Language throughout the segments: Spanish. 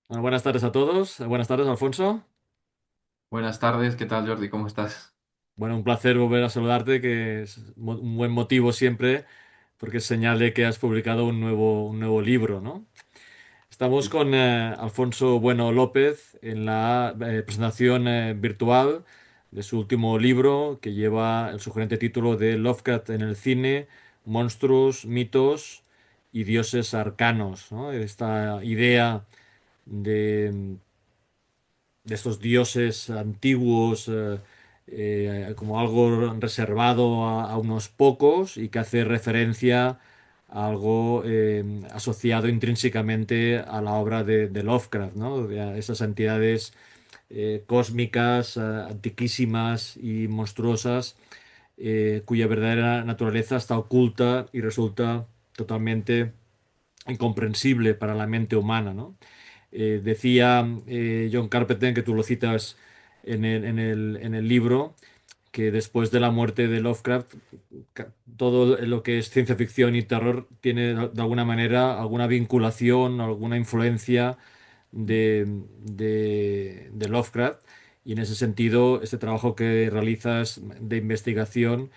Bueno, buenas tardes a todos. Buenas tardes, Alfonso. Buenas tardes, ¿qué tal Jordi? ¿Cómo estás? Bueno, un placer volver a saludarte, que es un buen motivo siempre, porque es señal de que has publicado un nuevo libro, ¿no? Estamos Sí. con Alfonso Bueno López en la presentación virtual de su último libro, que lleva el sugerente título de Lovecraft en el cine, monstruos, mitos y dioses arcanos, ¿no? Esta idea de estos dioses antiguos como algo reservado a unos pocos y que hace referencia a algo asociado intrínsecamente a la obra de Lovecraft, ¿no? De esas entidades cósmicas, antiquísimas y monstruosas, cuya verdadera naturaleza está oculta y resulta totalmente incomprensible para la mente humana, ¿no? Decía John Carpenter, que tú lo citas en el libro, que después de la muerte de Lovecraft, todo lo que es ciencia ficción y terror tiene de alguna manera alguna vinculación, alguna influencia de Lovecraft. Y en ese sentido, este trabajo que realizas de investigación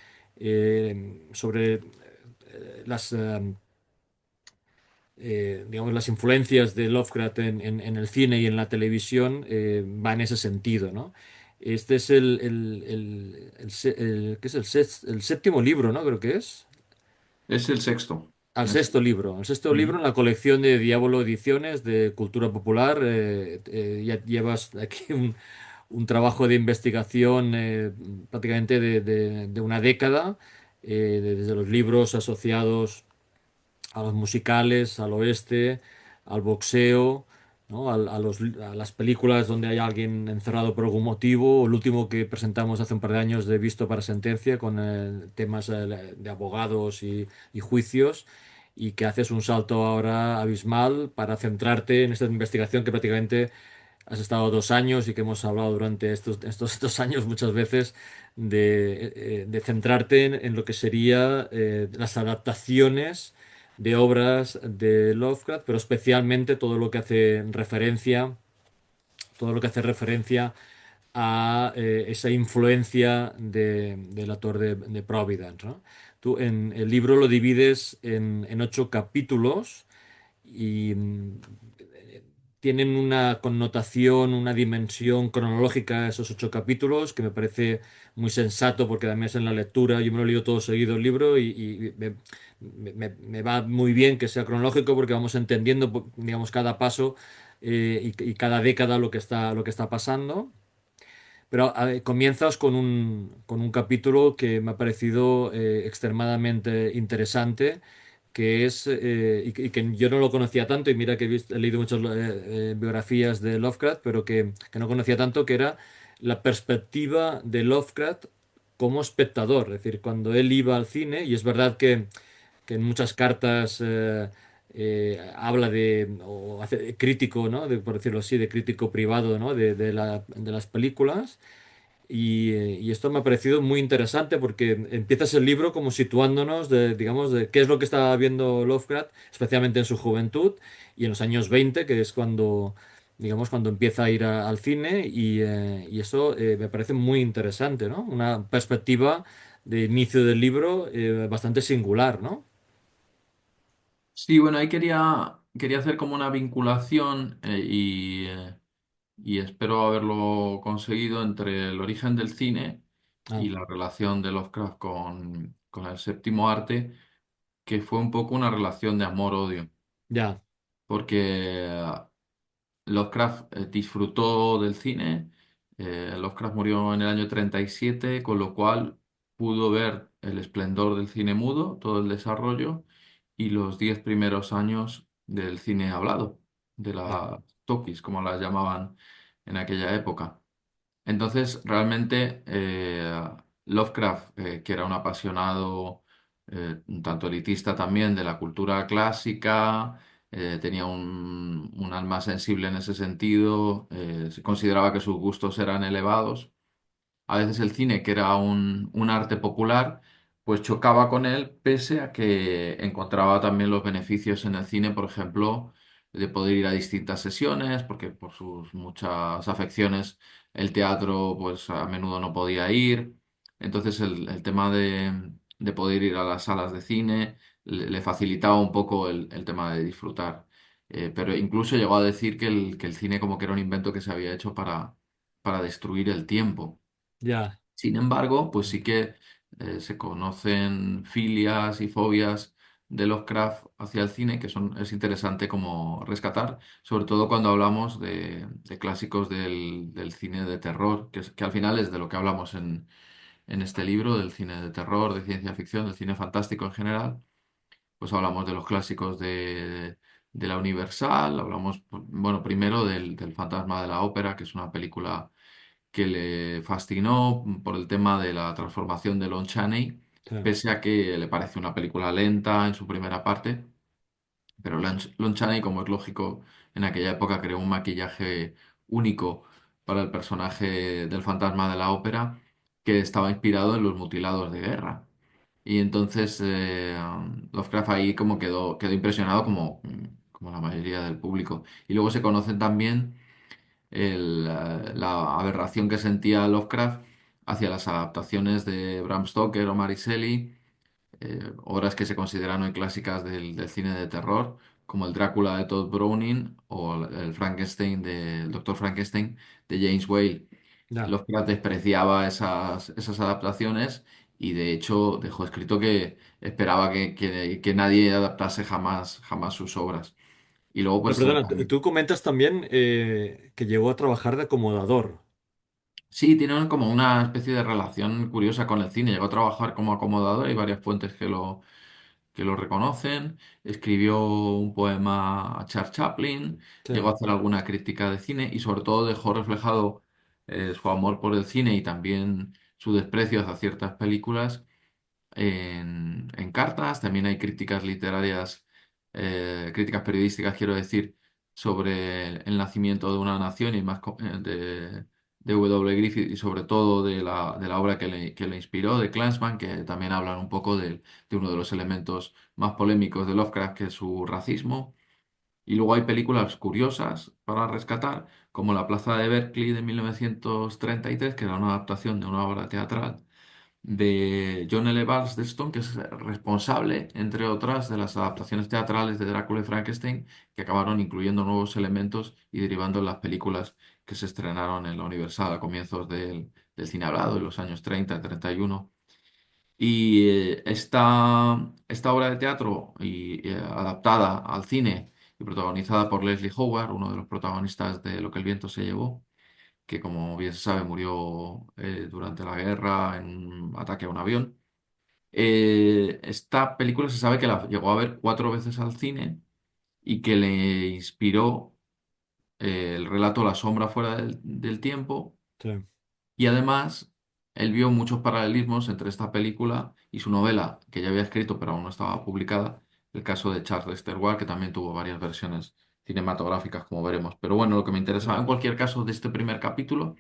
sobre digamos, las influencias de Lovecraft en el cine y en la televisión va en ese sentido, ¿no? Este es ¿qué es el séptimo libro, ¿no? Creo que es. Es el sexto. Al Es- sexto libro. El sexto libro Ujú. en la colección de Diablo Ediciones de Cultura Popular. Ya llevas aquí un trabajo de investigación prácticamente de una década, desde los libros asociados a los musicales, al oeste, al boxeo, ¿no? A las películas donde hay alguien encerrado por algún motivo. El último que presentamos hace un par de años de Visto para Sentencia, con temas de abogados y juicios, y que haces un salto ahora abismal para centrarte en esta investigación que prácticamente has estado 2 años y que hemos hablado durante estos 2 años muchas veces de centrarte en lo que sería las adaptaciones de obras de Lovecraft, pero especialmente todo lo que hace referencia a esa influencia del autor de Providence, ¿no? Tú en el libro lo divides en 8 capítulos y tienen una connotación, una dimensión cronológica esos 8 capítulos que me parece muy sensato porque además en la lectura yo me lo he leído todo seguido el libro y me va muy bien que sea cronológico porque vamos entendiendo, digamos, cada paso y cada década lo que está pasando. Pero comienzas con un capítulo que me ha parecido extremadamente interesante, que es, y que yo no lo conocía tanto, y mira que he leído muchas biografías de Lovecraft, pero que no conocía tanto, que era la perspectiva de Lovecraft como espectador. Es decir, cuando él iba al cine, y es verdad que en muchas cartas habla o hace crítico, ¿no? Por decirlo así, de crítico privado, ¿no? De las películas. Y esto me ha parecido muy interesante porque empiezas el libro como situándonos digamos, de qué es lo que estaba viendo Lovecraft, especialmente en su juventud y en los años 20, que es cuando empieza a ir al cine y eso me parece muy interesante, ¿no? Una perspectiva de inicio del libro bastante singular, ¿no? Sí, bueno, ahí quería hacer como una vinculación y espero haberlo conseguido entre el origen del cine Ah, y la relación de Lovecraft con el séptimo arte, que fue un poco una relación de amor-odio, ya, porque Lovecraft disfrutó del cine. Lovecraft murió en el año 37, con lo cual pudo ver el esplendor del cine mudo, todo el desarrollo y los 10 primeros años del cine hablado, de ya, las talkies, como las llamaban en aquella época. Entonces, realmente, Lovecraft, que era un apasionado, un tanto elitista también de la cultura clásica, tenía un alma sensible en ese sentido, se consideraba que sus gustos eran elevados. A veces el cine, que era un arte popular, pues chocaba con él, pese a que encontraba también los beneficios en el cine, por ejemplo, de poder ir a distintas sesiones, porque por sus muchas afecciones el teatro pues a menudo no podía ir. Entonces el tema de poder ir a las salas de cine le facilitaba un poco el tema de disfrutar. Pero incluso llegó a decir que el cine como que era un invento que se había hecho para destruir el tiempo. Ya, Sin embargo, pues sí que se conocen filias y fobias de Lovecraft hacia el cine que es interesante como rescatar, sobre todo cuando hablamos de clásicos del cine de terror, que al final es de lo que hablamos en este libro, del cine de terror, de ciencia ficción, del cine fantástico en general. Pues hablamos de los clásicos de la Universal, hablamos, pues, bueno, primero del Fantasma de la Ópera, que es una película que le fascinó por el tema de la transformación de Lon Chaney, sí, pese a que le parece una película lenta en su primera parte, pero Lon Chaney, como es lógico, en aquella época creó un maquillaje único para el personaje del fantasma de la ópera que estaba inspirado en los mutilados de guerra. Y entonces Lovecraft ahí como quedó impresionado como la mayoría del público. Y luego se conocen también la aberración que sentía Lovecraft hacia las adaptaciones de Bram Stoker o Mary Shelley, obras que se consideran hoy clásicas del cine de terror, como el Drácula de Todd Browning o el Frankenstein el Doctor Frankenstein de James Whale. ya. Lovecraft despreciaba esas adaptaciones y de hecho dejó escrito que esperaba que nadie adaptase jamás sus obras. Y luego Pero pues perdona, también. tú comentas también que llegó a trabajar de acomodador. Sí, tiene como una especie de relación curiosa con el cine. Llegó a trabajar como acomodador, hay varias fuentes que lo reconocen. Escribió un poema a Charles Chaplin, Sí, llegó a hacer alguna crítica de cine y sobre todo dejó reflejado su amor por el cine y también su desprecio hacia ciertas películas en cartas. También hay críticas literarias, críticas periodísticas, quiero decir, sobre el nacimiento de una nación y más de W. Griffith y sobre todo de la obra que le inspiró, de Klansman, que también hablan un poco de uno de los elementos más polémicos de Lovecraft, que es su racismo. Y luego hay películas curiosas para rescatar, como La Plaza de Berkeley de 1933, que era una adaptación de una obra teatral de John L. Barleston, que es responsable, entre otras, de las adaptaciones teatrales de Drácula y Frankenstein, que acabaron incluyendo nuevos elementos y derivando en las películas que se estrenaron en la Universal a comienzos del cine hablado, en los años 30 y 31. Y esta obra de teatro adaptada al cine y protagonizada por Leslie Howard, uno de los protagonistas de Lo que el viento se llevó, que como bien se sabe murió durante la guerra en un ataque a un avión. Esta película se sabe que la llegó a ver 4 veces al cine y que le inspiró el relato La sombra fuera del tiempo sí. y además él vio muchos paralelismos entre esta película y su novela que ya había escrito pero aún no estaba publicada, el caso de Charles Lester Ward, que también tuvo varias versiones cinematográficas como veremos. Pero bueno, lo que me interesaba Sí. en cualquier caso de este primer capítulo.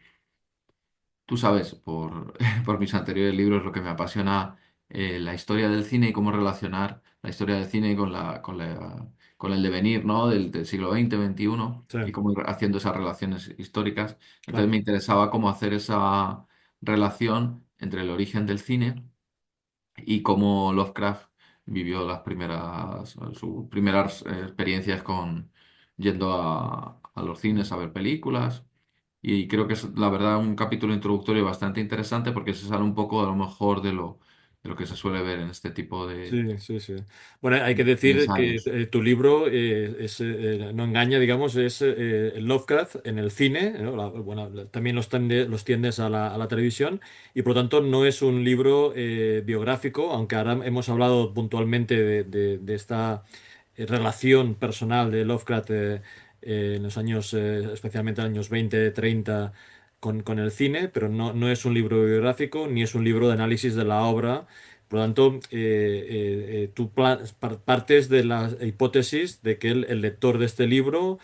Tú sabes, por mis anteriores libros, lo que me apasiona la historia del cine y cómo relacionar la historia del cine con el devenir, ¿no? del siglo XX, XXI Sí, y cómo ir haciendo esas relaciones históricas. Entonces me claro. interesaba cómo hacer esa relación entre el origen del cine y cómo Lovecraft vivió sus primeras experiencias yendo a los cines a ver películas. Y creo que es, la verdad, un capítulo introductorio bastante interesante porque se sale un poco a lo mejor de lo que se suele ver en este tipo de, Sí, sí, sí. Bueno, hay que de decir que ensayos. tu libro no engaña, digamos, es Lovecraft en el cine, ¿no? Bueno, también los tiendes a la televisión y por lo tanto no es un libro biográfico, aunque ahora hemos hablado puntualmente de esta relación personal de Lovecraft en los años, especialmente años 20 30 con el cine, pero no es un libro biográfico ni es un libro de análisis de la obra. Por lo tanto, tú partes de la hipótesis de que el lector de este libro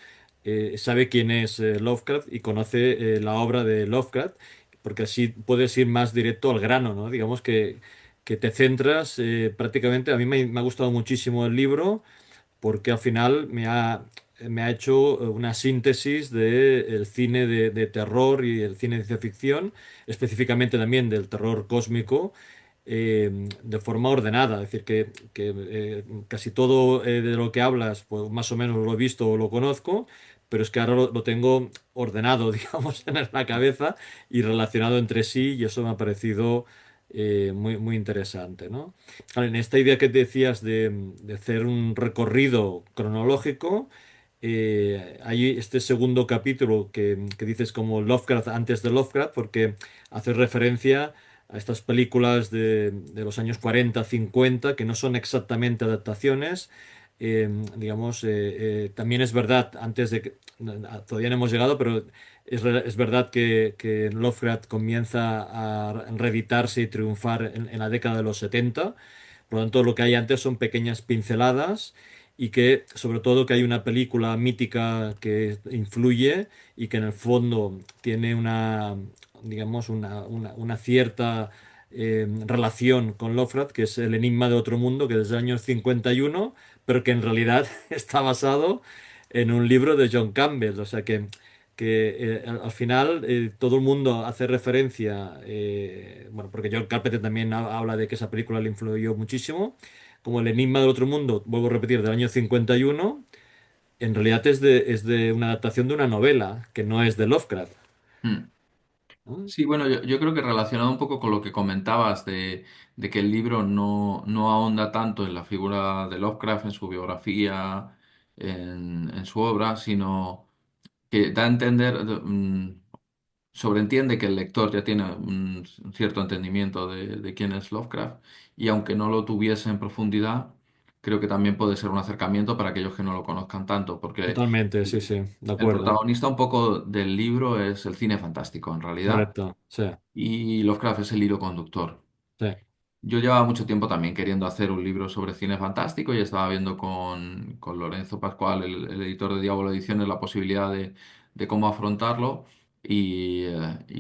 sabe quién es Lovecraft y conoce la obra de Lovecraft, porque así puedes ir más directo al grano, ¿no? Digamos que te centras prácticamente, a mí me ha gustado muchísimo el libro porque al final me ha hecho una síntesis del cine de terror y el cine de ciencia ficción, específicamente también del terror cósmico, de forma ordenada. Es decir, que casi todo de lo que hablas, pues más o menos lo he visto o lo conozco, pero es que ahora lo tengo ordenado, digamos, en la cabeza y relacionado entre sí, y eso me ha parecido muy interesante, ¿no? Claro, en esta idea que decías de hacer un recorrido cronológico, hay este segundo capítulo que dices como Lovecraft antes de Lovecraft, porque hace referencia a estas películas de los años 40, 50, que no son exactamente adaptaciones. Digamos, también es verdad, antes de que, todavía no hemos llegado, pero es verdad que Lovecraft comienza a reeditarse y triunfar en la década de los 70. Por lo tanto, lo que hay antes son pequeñas pinceladas y que, sobre todo, que hay una película mítica que influye y que en el fondo tiene digamos, una cierta relación con Lovecraft, que es El Enigma de Otro Mundo, que es del año 51, pero que en realidad está basado en un libro de John Campbell. O sea que al final todo el mundo hace referencia, bueno, porque John Carpenter también habla de que esa película le influyó muchísimo, como El Enigma del Otro Mundo, vuelvo a repetir, del año 51, en realidad es de una adaptación de una novela, que no es de Lovecraft. Mm. ¿No? Sí, bueno, yo creo que relacionado un poco con lo que comentabas de que el libro no ahonda tanto en la figura de Lovecraft, en su biografía, en su obra, sino que da a entender, sobreentiende que el lector ya tiene un cierto entendimiento de quién es Lovecraft, y aunque no lo tuviese en profundidad, creo que también puede ser un acercamiento para aquellos que no lo conozcan tanto, porque Totalmente, sí, sí, de el acuerdo. protagonista un poco del libro es el cine fantástico, en realidad, Correcto, sí, y Lovecraft es el hilo conductor. sí. Yo llevaba mucho tiempo también queriendo hacer un libro sobre cine fantástico y estaba viendo con Lorenzo Pascual, el editor de Diablo Ediciones, la posibilidad de cómo afrontarlo, y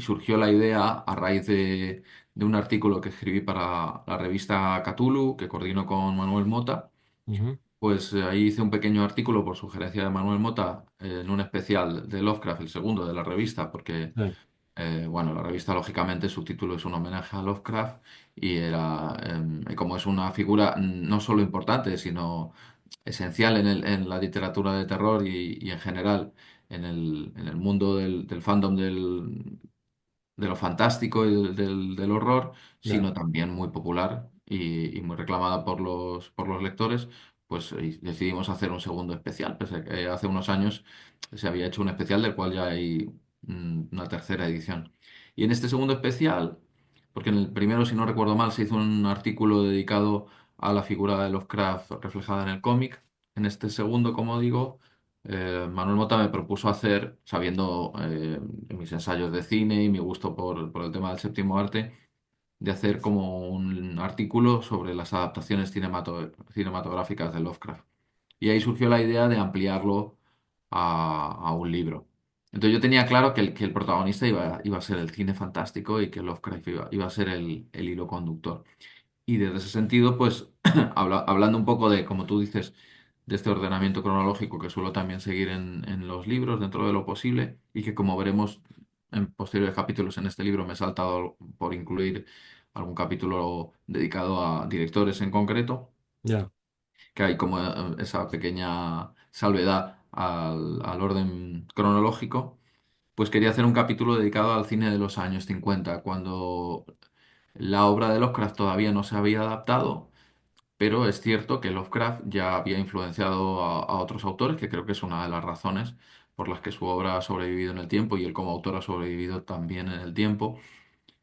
surgió la idea a raíz de un artículo que escribí para la revista Cthulhu, que coordino con Manuel Mota. Ujú, Pues ahí hice un pequeño artículo por sugerencia de Manuel Mota, en un especial de Lovecraft, el segundo de la revista, porque sí, bueno, la revista, lógicamente, su título es un homenaje a Lovecraft y era, como es una figura no solo importante, sino esencial en la literatura de terror y en general en el mundo del fandom de lo fantástico y del horror, ya, sino también muy popular y muy reclamada por los lectores, pues decidimos hacer un segundo especial. Pese a que hace unos años se había hecho un especial del cual ya hay una tercera edición. Y en este segundo especial, porque en el primero, si no recuerdo mal, se hizo un artículo dedicado a la figura de Lovecraft reflejada en el cómic. En este segundo, como digo, Manuel Mota me propuso hacer, sabiendo mis ensayos de cine y mi gusto por el tema del séptimo arte, de hacer como un artículo sobre las adaptaciones cinematográficas de Lovecraft. Y ahí surgió la idea de ampliarlo a un libro. Entonces yo tenía claro que el protagonista iba a ser el cine fantástico y que Lovecraft iba a ser el hilo conductor. Y desde ese sentido, pues hablando un poco de, como tú dices, de este ordenamiento cronológico que suelo también seguir en los libros dentro de lo posible y que, como veremos en posteriores capítulos en este libro, me he saltado por incluir algún capítulo dedicado a directores en concreto, ya, que hay como esa pequeña salvedad al orden cronológico. Pues quería hacer un capítulo dedicado al cine de los años 50, cuando la obra de Lovecraft todavía no se había adaptado, pero es cierto que Lovecraft ya había influenciado a otros autores, que creo que es una de las razones por las que su obra ha sobrevivido en el tiempo y él como autor ha sobrevivido también en el tiempo,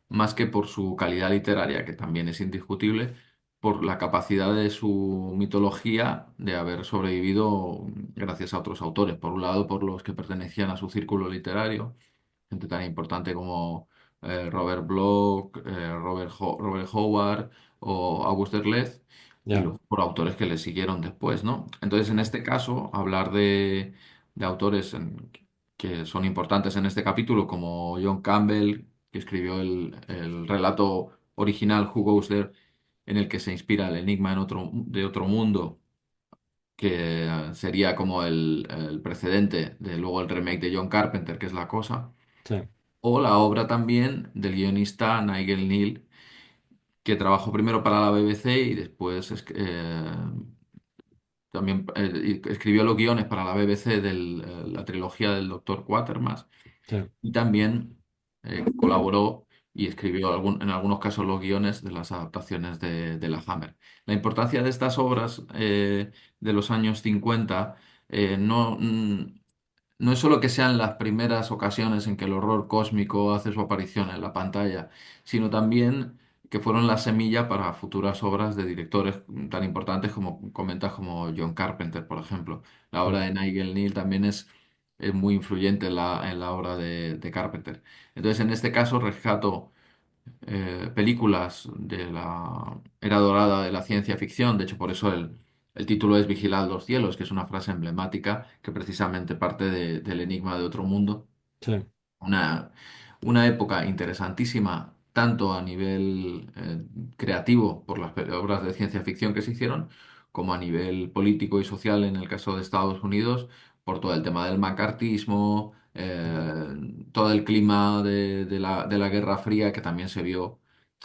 más que por su calidad literaria, que también es indiscutible, por la capacidad de su mitología de haber sobrevivido gracias a otros autores. Por un lado, por los que pertenecían a su círculo literario, gente tan importante como Robert Bloch, Robert Howard o Auguste Derleth, y ya, luego por autores que le siguieron después, ¿no? Entonces, en este caso, hablar de autores que son importantes en este capítulo, como John Campbell, que escribió el relato original Who Goes There, en el que se inspira el enigma de otro mundo, que sería como el precedente de luego el remake de John Carpenter, que es La Cosa, sí, o la obra también del guionista Nigel Neal, que trabajó primero para la BBC y después también y escribió los guiones para la BBC de la trilogía del Doctor Quatermass sí, y también colaboró y escribió en algunos casos los guiones de las adaptaciones de la Hammer. La importancia de estas obras de los años 50 no es solo que sean las primeras ocasiones en que el horror cósmico hace su aparición en la pantalla, sino también que fueron la semilla para futuras obras de directores tan importantes como comentas como John Carpenter, por ejemplo. La obra sí, de Nigel Neal también es muy influyente en la obra de Carpenter. Entonces, en este caso, rescato películas de la era dorada de la ciencia ficción. De hecho, por eso el título es Vigilad los cielos, que es una frase emblemática que precisamente parte del enigma de otro mundo. sí, Una, una época interesantísima, tanto a nivel creativo por las obras de ciencia ficción que se hicieron, como a nivel político y social en el caso de Estados Unidos, por todo el tema del macartismo, todo el clima de la Guerra Fría que también se vio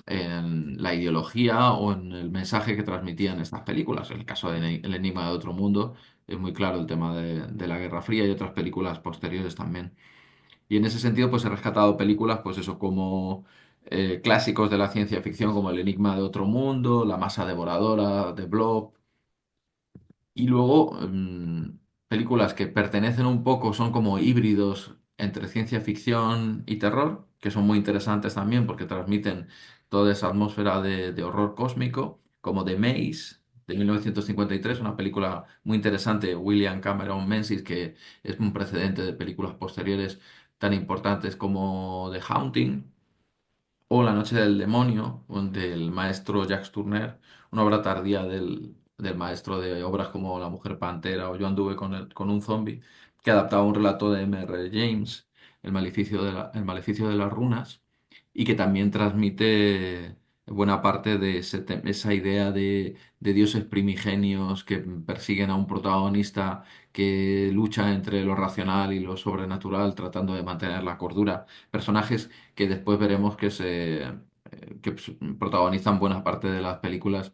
en la ideología o en el mensaje que transmitían estas películas. En el caso de El Enigma de Otro Mundo, es muy claro el tema de la Guerra Fría y otras películas posteriores también. Y en ese sentido, pues he rescatado películas, pues eso, como clásicos de la ciencia ficción, como El Enigma de Otro Mundo, La Masa Devoradora, The Blob, y luego películas que pertenecen un poco, son como híbridos entre ciencia ficción y terror, que son muy interesantes también porque transmiten toda esa atmósfera de horror cósmico, como The Maze, de 1953, una película muy interesante, William Cameron Menzies, que es un precedente de películas posteriores tan importantes como The Haunting o La Noche del Demonio, del maestro Jacques Tourneur, una obra tardía del maestro de obras como La Mujer Pantera o Yo anduve con un zombie, que adaptaba un relato de M. R. James, El Maleficio de las Runas, y que también transmite buena parte de esa idea de dioses primigenios que persiguen a un protagonista que lucha entre lo racional y lo sobrenatural, tratando de mantener la cordura. Personajes que después veremos que protagonizan buena parte de las películas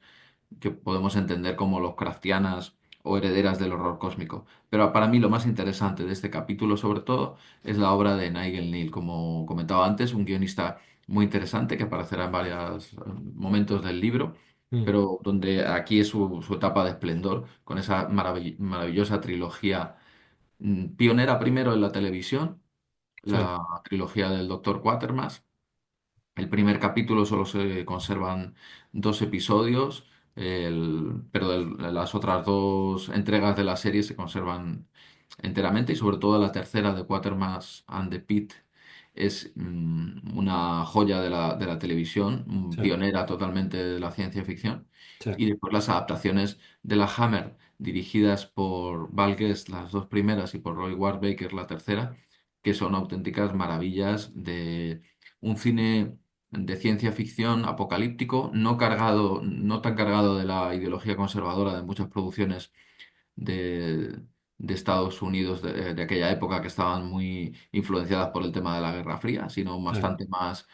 que podemos entender como los craftianas o herederas del horror cósmico. Pero para mí lo más interesante de este capítulo, sobre todo, es la obra de Nigel Neal, como comentaba antes, un guionista muy interesante que aparecerá en varios momentos del libro, mm, pero donde aquí es su etapa de esplendor, con esa maravillosa trilogía pionera primero en la televisión, sí, la trilogía del Doctor Quatermass. El primer capítulo solo se conservan dos episodios, pero las otras dos entregas de la serie se conservan enteramente y sobre todo la tercera de Quatermass and the Pit es una joya de la televisión, sí, pionera totalmente de la ciencia ficción. sí, Y después las adaptaciones de la Hammer, dirigidas por Val Guest, las dos primeras, y por Roy Ward Baker, la tercera, que son auténticas maravillas de un cine de ciencia ficción apocalíptico, no cargado, no tan cargado de la ideología conservadora de muchas producciones de, de Estados Unidos de aquella época que estaban muy influenciadas por el tema de la Guerra Fría, sino sí, bastante más,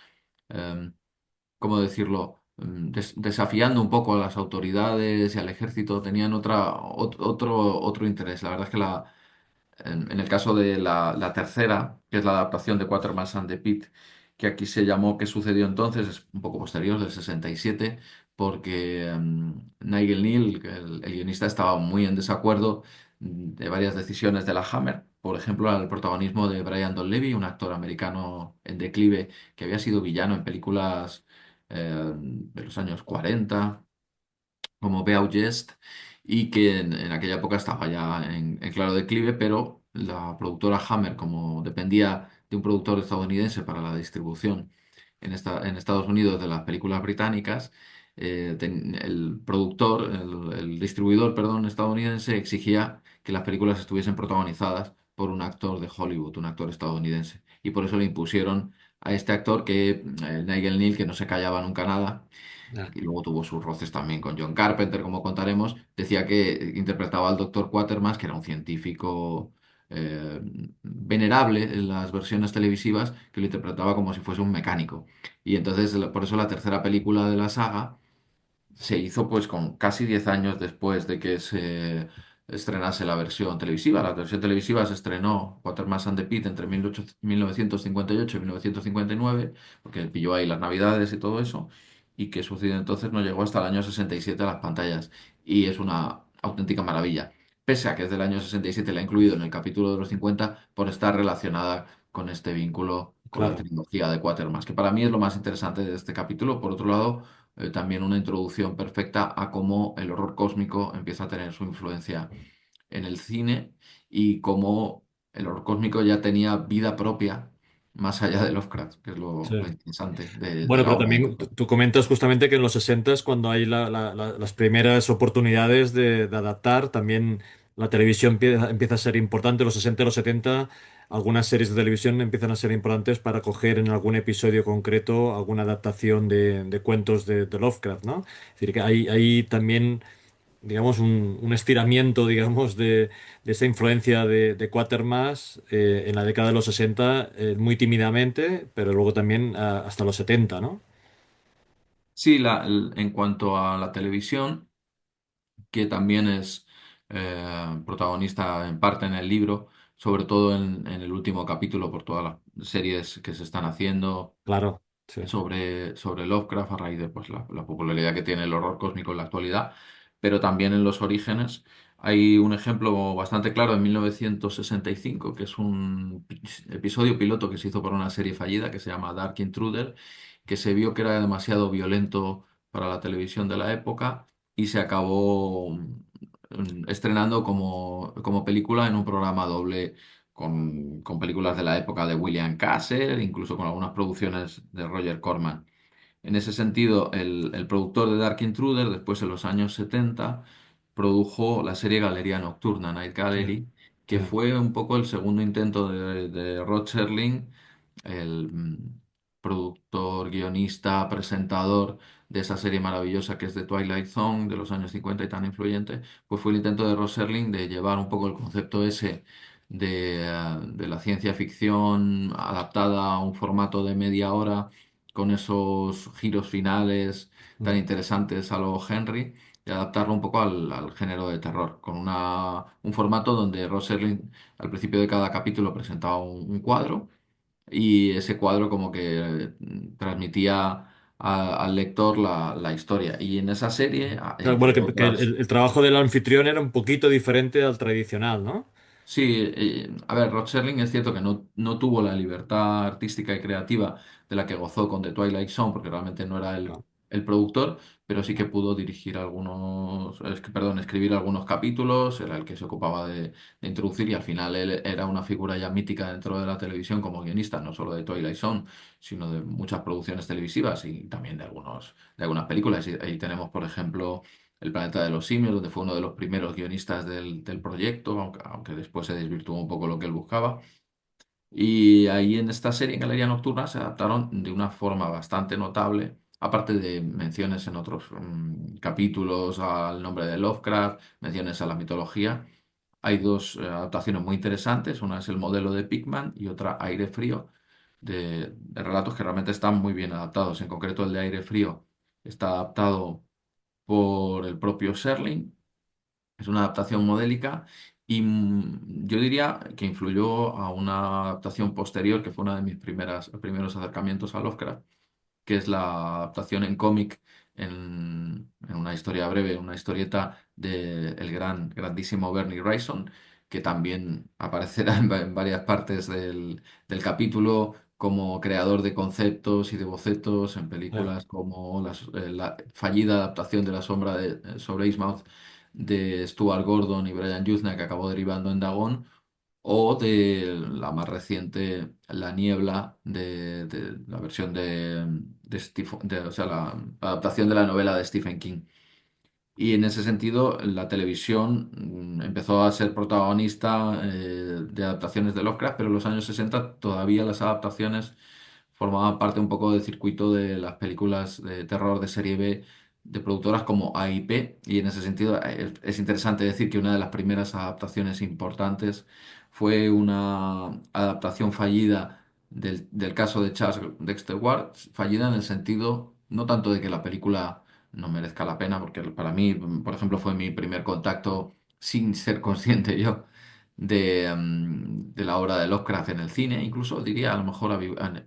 ¿cómo decirlo? Desafiando un poco a las autoridades y al ejército, tenían otro interés. La verdad es que en el caso de la tercera, que es la adaptación de Quatermass and the Pit, que aquí se llamó ¿Qué sucedió entonces? Es un poco posterior, del 67, porque Nigel Neal, que el guionista, estaba muy en desacuerdo de varias decisiones de la Hammer. Por ejemplo, el protagonismo de Brian Donlevy, un actor americano en declive que había sido villano en películas de los años 40 como Beau Jest, y que en aquella época estaba ya en claro declive, pero la productora Hammer, como dependía de un productor estadounidense para la distribución en Estados Unidos de las películas británicas, el distribuidor, perdón, estadounidense exigía que las películas estuviesen protagonizadas por un actor de Hollywood, un actor estadounidense. Y por eso le impusieron a este actor Nigel Neal, que no se callaba nunca nada, Ya, y luego tuvo sus roces también con John Carpenter, como contaremos. Decía que interpretaba al doctor Quatermass, que era un científico eh, venerable en las versiones televisivas, que lo interpretaba como si fuese un mecánico. Y entonces, por eso la tercera película de la saga se hizo pues con casi 10 años después de que se estrenase la versión televisiva. La versión televisiva se estrenó Quatermass and the Pit entre 1958 y 1959, porque pilló ahí las Navidades y todo eso, y que sucedió entonces no llegó hasta el año 67 a las pantallas, y es una auténtica maravilla. Pese a que es del año 67, la ha incluido en el capítulo de los 50 por estar relacionada con este vínculo con la claro. trilogía de Quatermass, que para mí es lo más interesante de este capítulo. Por otro lado, también una introducción perfecta a cómo el horror cósmico empieza a tener su influencia en el cine y cómo el horror cósmico ya tenía vida propia más allá de Lovecraft, que es lo Sí. interesante de Bueno, la pero obra de también Lovecraft. tú comentas justamente que en los 60 es cuando hay las primeras oportunidades de adaptar. También la televisión empieza a ser importante. Los 60 y los 70, algunas series de televisión empiezan a ser importantes para coger en algún episodio concreto alguna adaptación de cuentos de Lovecraft, ¿no? Es decir, que hay también, digamos, un estiramiento, digamos, de esa influencia de Quatermass en la década de los 60, muy tímidamente, pero luego también hasta los 70, ¿no? Sí, en cuanto a la televisión, que también es protagonista en parte en el libro, sobre todo en el último capítulo por todas las series que se están haciendo Claro, sí, sobre Lovecraft a raíz de pues, la popularidad que tiene el horror cósmico en la actualidad, pero también en los orígenes. Hay un ejemplo bastante claro en 1965, que es un episodio piloto que se hizo por una serie fallida que se llama Dark Intruder, que se vio que era demasiado violento para la televisión de la época y se acabó estrenando como película en un programa doble con películas de la época de William Castle, incluso con algunas producciones de Roger Corman. En ese sentido, el productor de Dark Intruder, después en los años 70, produjo la serie Galería Nocturna, Night sí, Gallery, sí. que fue un poco el segundo intento de Rod Serling, el productor, guionista, presentador de esa serie maravillosa que es The Twilight Zone de los años 50 y tan influyente, pues fue el intento de Rod Serling de llevar un poco el concepto ese de la ciencia ficción adaptada a un formato de media hora con esos giros finales tan Mm. interesantes a lo Henry y adaptarlo un poco al género de terror, con un formato donde Rod Serling al principio de cada capítulo presentaba un cuadro y ese cuadro como que transmitía al lector la historia. Y en esa serie, Claro, bueno, entre que otras. el trabajo del anfitrión era un poquito diferente al tradicional, ¿no? Sí, a ver, Rod Serling es cierto que no tuvo la libertad artística y creativa de la que gozó con The Twilight Zone, porque realmente no era Claro. el productor, pero sí que pudo dirigir perdón, escribir algunos capítulos, era el que se ocupaba de introducir y al final él era una figura ya mítica dentro de la televisión como guionista, no solo de Twilight Zone, sino de muchas producciones televisivas y también de algunas películas. Y ahí tenemos, por ejemplo, el planeta de los simios, donde fue uno de los primeros guionistas del proyecto, aunque después se desvirtuó un poco lo que él buscaba. Y ahí en esta serie, en Galería Nocturna, se adaptaron de una forma bastante notable, aparte de menciones en otros capítulos al nombre de Lovecraft, menciones a la mitología. Hay dos adaptaciones muy interesantes, una es el modelo de Pickman y otra Aire Frío, de relatos que realmente están muy bien adaptados. En concreto, el de Aire Frío está adaptado por el propio Serling. Es una adaptación modélica y yo diría que influyó a una adaptación posterior, que fue una de mis primeros acercamientos a Lovecraft, que es la adaptación en cómic en una historia breve, una historieta del grandísimo Bernie Wrightson, que también aparecerá en varias partes del capítulo como creador de conceptos y de bocetos en Ya. películas como la fallida adaptación de La sombra sobre Innsmouth de Stuart Gordon y Brian Yuzna, que acabó derivando en Dagon, o de la más reciente, La niebla, de la versión o sea, la adaptación de la novela de Stephen King. Y en ese sentido, la televisión empezó a ser protagonista de adaptaciones de Lovecraft, pero en los años 60 todavía las adaptaciones formaban parte un poco del circuito de las películas de terror de serie B de productoras como AIP, y en ese sentido es interesante decir que una de las primeras adaptaciones importantes fue una adaptación fallida del caso de Charles Dexter Ward, fallida en el sentido no tanto de que la película no merezca la pena, porque para mí, por ejemplo, fue mi primer contacto sin ser consciente yo de la obra de Lovecraft en el cine, incluso diría a lo mejor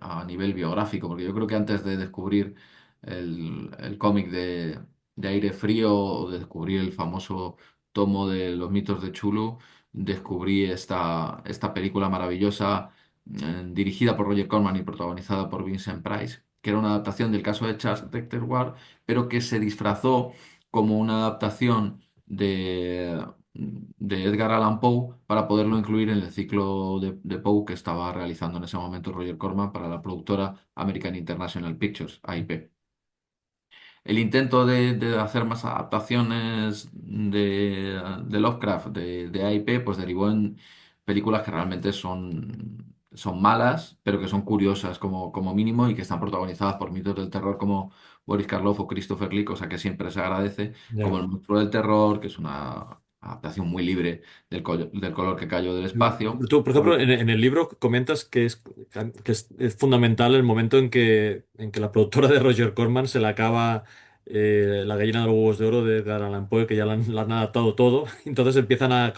a nivel biográfico, porque yo creo que antes de descubrir el cómic de Aire Frío o de descubrir el famoso tomo de los mitos de Chulu, descubrí esta película maravillosa dirigida por Roger Corman y protagonizada por Vincent Price, que era una adaptación del caso de Charles Dexter Ward, pero que se disfrazó como una adaptación de Edgar Allan Poe para poderlo incluir en el ciclo de Poe que estaba realizando en ese momento Roger Corman para la productora American International Pictures, AIP. El intento de hacer más adaptaciones de Lovecraft, de AIP, pues derivó en películas que realmente son malas, pero que son curiosas como mínimo y que están protagonizadas por mitos del terror como Boris Karloff o Christopher Lee, cosa que siempre se agradece, como Ya. El monstruo del terror, que es una adaptación muy libre del color que cayó del espacio. Tú, por ejemplo, en el libro comentas es fundamental el momento en que la productora de Roger Corman se le acaba la gallina de los huevos de oro de Edgar Allan Poe, que ya la han adaptado todo. Entonces empiezan a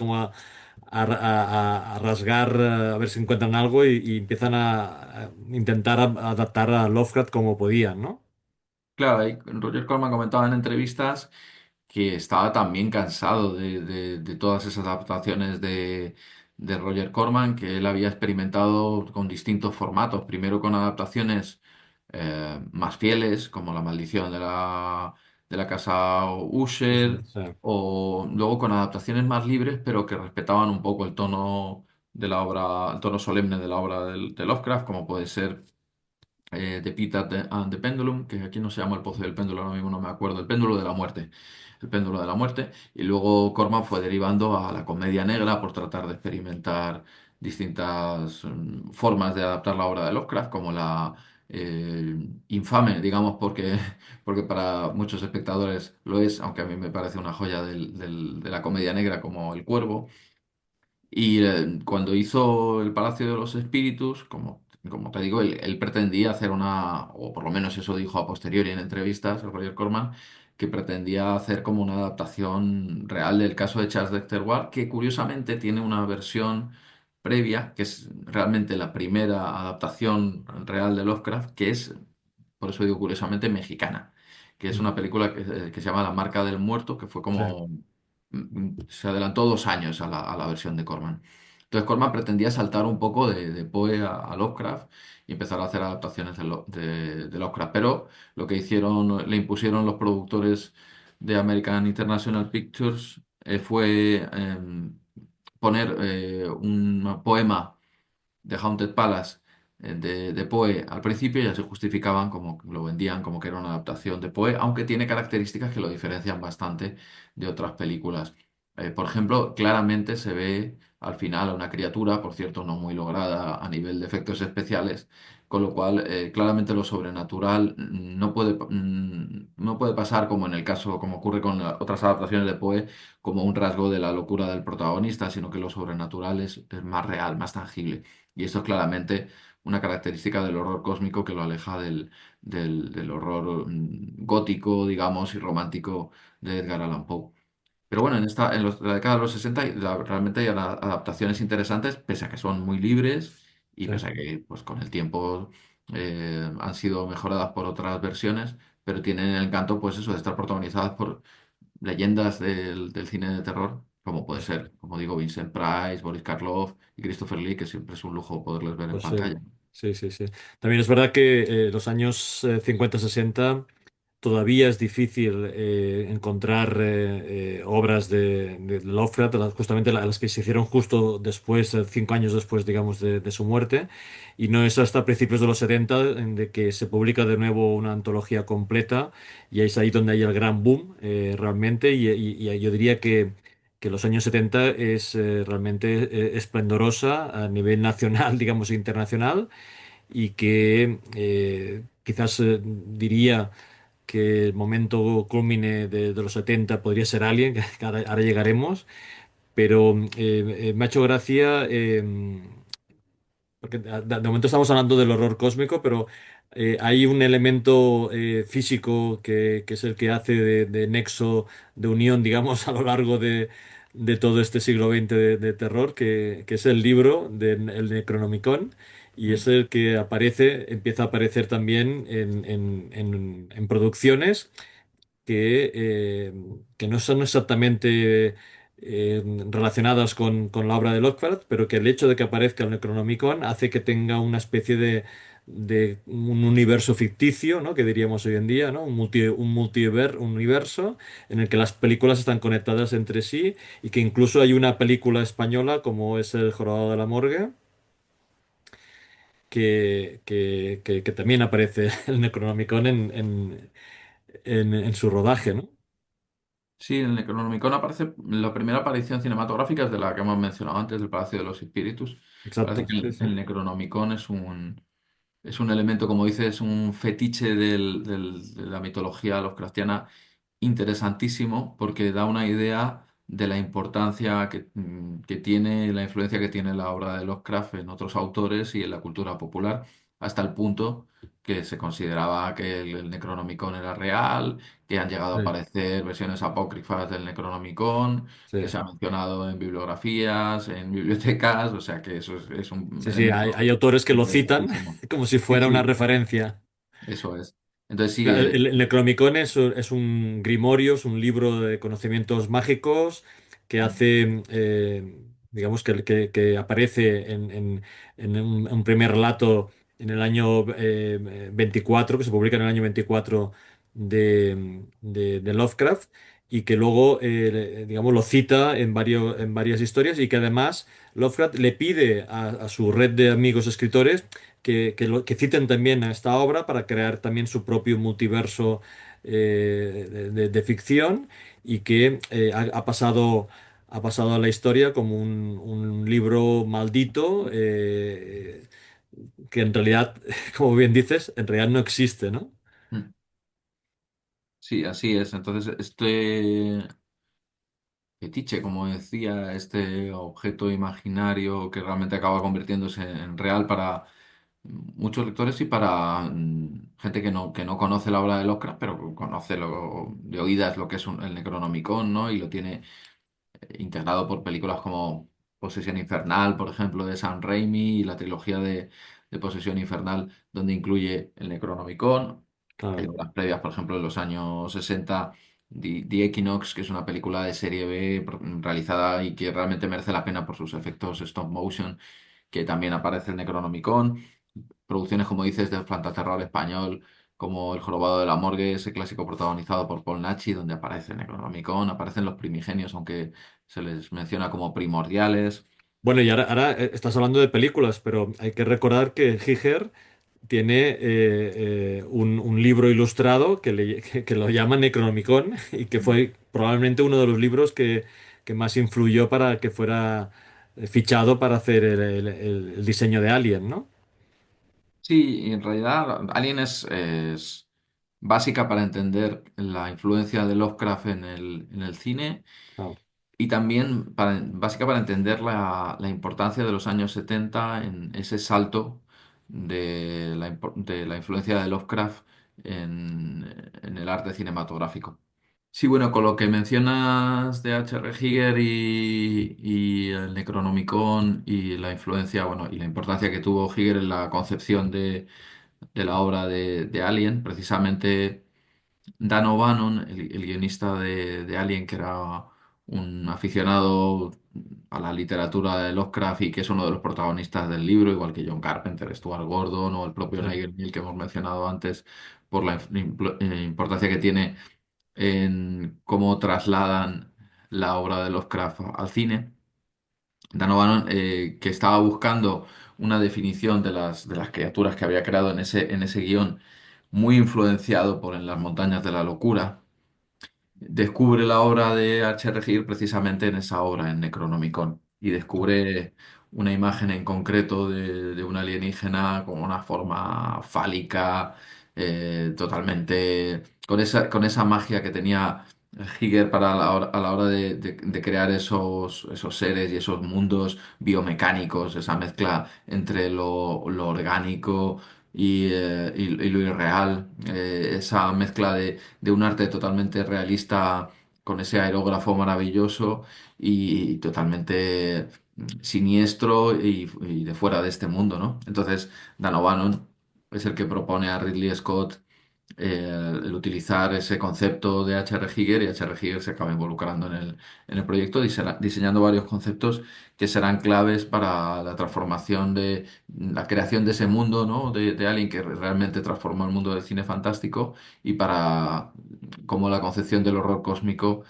rasgar, a ver si encuentran algo y empiezan a intentar adaptar a Lovecraft como podían, ¿no? Claro, ahí Roger Corman comentaba en entrevistas que estaba también cansado de todas esas adaptaciones de Roger Corman, que él había experimentado con distintos formatos, primero con adaptaciones más fieles, como La maldición de la casa Usher, O sea, o luego con adaptaciones más libres, pero que respetaban un poco el tono de la obra, el tono solemne de la obra de Lovecraft, como puede ser de Peter and the Pendulum, que aquí no se llama el Pozo del Péndulo, ahora mismo no me acuerdo, el Péndulo de la Muerte, el Péndulo de la Muerte, y luego Corman fue derivando a la comedia negra por tratar de experimentar distintas formas de adaptar la obra de Lovecraft, como la infame, digamos, porque para muchos espectadores lo es, aunque a mí me parece una joya de la comedia negra como El Cuervo. Y cuando hizo el Palacio de los Espíritus, como te digo, él pretendía hacer o por lo menos eso dijo a posteriori en entrevistas, a Roger Corman, que pretendía hacer como una adaptación real del caso de Charles Dexter Ward, que curiosamente tiene una versión previa, que es realmente la primera adaptación real de Lovecraft, que es, por eso digo curiosamente, mexicana, que es mm, una película que se llama La Marca del Muerto, que fue sí, como se adelantó 2 años a la versión de Corman. Entonces Corman pretendía saltar un poco de Poe a Lovecraft y empezar a hacer adaptaciones de Lovecraft. Pero lo que hicieron, le impusieron los productores de American International Pictures fue poner un poema de Haunted Palace de Poe al principio, ya se justificaban como lo vendían como que era una adaptación de Poe, aunque tiene características que lo diferencian bastante de otras películas. Por ejemplo, claramente se ve al final a una criatura, por cierto, no muy lograda a nivel de efectos especiales, con lo cual claramente lo sobrenatural no puede pasar como en el caso, como ocurre con otras adaptaciones de Poe, como un rasgo de la locura del protagonista, sino que lo sobrenatural es más real, más tangible. Y esto es claramente una característica del horror cósmico que lo aleja del horror gótico, digamos, y romántico de Edgar Allan Poe. Pero bueno, la década de los 60 realmente hay adaptaciones interesantes, pese a que son muy libres y sí. pese a que pues, con el tiempo han sido mejoradas por otras versiones, pero tienen el encanto, pues eso, de estar protagonizadas por leyendas del cine de terror, como puede Pues, ser, como digo, Vincent Price, Boris Karloff y Christopher Lee, que siempre es un lujo poderles ver en pues sí, pantalla. sí, sí, sí. También es verdad que los años 50-60 todavía es difícil encontrar obras de Lovecraft, justamente las que se hicieron justo después, 5 años después, digamos, de su muerte. Y no es hasta principios de los 70 de que se publica de nuevo una antología completa y es ahí donde hay el gran boom realmente. Y yo diría que los años 70 es realmente esplendorosa a nivel nacional, digamos, e internacional y que quizás diría que el momento culmine de los 70 podría ser Alien, que ahora llegaremos, pero me ha hecho gracia. Porque de momento estamos hablando del horror cósmico, pero hay un elemento físico que es el que hace de nexo de unión, digamos, a lo largo de todo este siglo XX de terror, que es el libro del Necronomicon, y es Mm. el que aparece, empieza a aparecer también en producciones que no son exactamente relacionadas con la obra de Lovecraft, pero que el hecho de que aparezca el Necronomicon hace que tenga una especie de un universo ficticio, ¿no? Que diríamos hoy en día, ¿no? Un universo en el que las películas están conectadas entre sí y que incluso hay una película española como es El Jorobado de la Morgue. Que también aparece el Necronomicon en su rodaje, ¿no? Sí, en el Necronomicon aparece la primera aparición cinematográfica es de la que hemos mencionado antes, del Palacio de los Espíritus. Parece Exacto, que sí, el sí. Necronomicon es un elemento, como dices, un fetiche de la mitología Lovecraftiana interesantísimo porque da una idea de la importancia que tiene, la influencia que tiene la obra de Lovecraft en otros autores y en la cultura popular, hasta el punto que se consideraba que el Necronomicon era real, que han llegado a Sí, aparecer versiones apócrifas del Necronomicon, que sí. se ha mencionado en bibliografías, en bibliotecas, o sea que eso es un Sí, sí, elemento hay autores que lo citan interesantísimo. como si Sí, fuera una sí, referencia. eso es. Entonces sí, Claro, el Necronomicon es un grimorio, es un libro de conocimientos mágicos que hace, digamos, que aparece en un primer relato en el año 24, que se publica en el año 24 de Lovecraft, y que luego, digamos, lo cita en varias historias, y que además Lovecraft le pide a su red de amigos escritores que citen también a esta obra para crear también su propio multiverso de ficción, y que ha pasado a la historia como un libro maldito, que en realidad, como bien dices, en realidad no existe, ¿no? mm, sí, así es. Entonces, este fetiche, como decía, este objeto imaginario que realmente acaba convirtiéndose en real para muchos lectores y para gente que no conoce la obra de Lovecraft, pero que conoce de oídas lo que es el Necronomicon, ¿no? Y lo tiene integrado por películas como Posesión Infernal, por ejemplo, de Sam Raimi, y la trilogía de Posesión Infernal, donde incluye el Necronomicon. Hay Claro. obras previas, por ejemplo, en los años 60, The Equinox, que es una película de serie B realizada y que realmente merece la pena por sus efectos stop motion, que también aparece el Necronomicon. Producciones, como dices, del fantaterror español, como El Jorobado de la Morgue, ese clásico protagonizado por Paul Nachi, donde aparece Necronomicon, aparecen los primigenios, aunque se les menciona como primordiales. Bueno, y ahora estás hablando de películas, pero hay que recordar que Giger tiene un libro ilustrado que lo llama Necronomicon, y que fue probablemente uno de los libros que más influyó para que fuera fichado para hacer el diseño de Alien, ¿no? Sí, y en realidad Alien es básica para entender la influencia de Lovecraft en el cine Claro. y también básica para entender la importancia de los años 70 en ese salto de la influencia de Lovecraft en el arte cinematográfico. Sí, bueno, con lo que mencionas de H.R. Giger y el Necronomicon y la influencia, bueno, y la importancia que tuvo Giger en la concepción de la obra de Alien, precisamente Dan O'Bannon, el guionista de Alien, que era un aficionado a la literatura de Lovecraft y que es uno de los protagonistas del libro, igual que John Carpenter, Stuart Gordon o el propio Sí. Nigel Kneale que hemos mencionado antes, por la importancia que tiene en cómo trasladan la obra de Lovecraft al cine. Dan O'Bannon, que estaba buscando una definición de las criaturas que había creado en ese guión, muy influenciado por En las montañas de la locura, descubre la obra de H.R. Giger precisamente en esa obra, en Necronomicon, y descubre una imagen en concreto de un alienígena con una forma fálica, totalmente con esa magia que tenía Giger para a la hora de crear esos seres y esos mundos biomecánicos, esa mezcla entre lo orgánico y lo irreal, esa mezcla de un arte totalmente realista con ese aerógrafo maravilloso y totalmente siniestro y de fuera de este mundo, ¿no? Entonces, Dan O'Bannon es el que propone a Ridley Scott el utilizar ese concepto de H.R. Giger y H.R. Giger se acaba involucrando en el proyecto, diseñando varios conceptos que serán claves para la transformación de la creación de ese mundo, ¿no? de Alien que realmente transformó el mundo del cine fantástico y para cómo la concepción del horror cósmico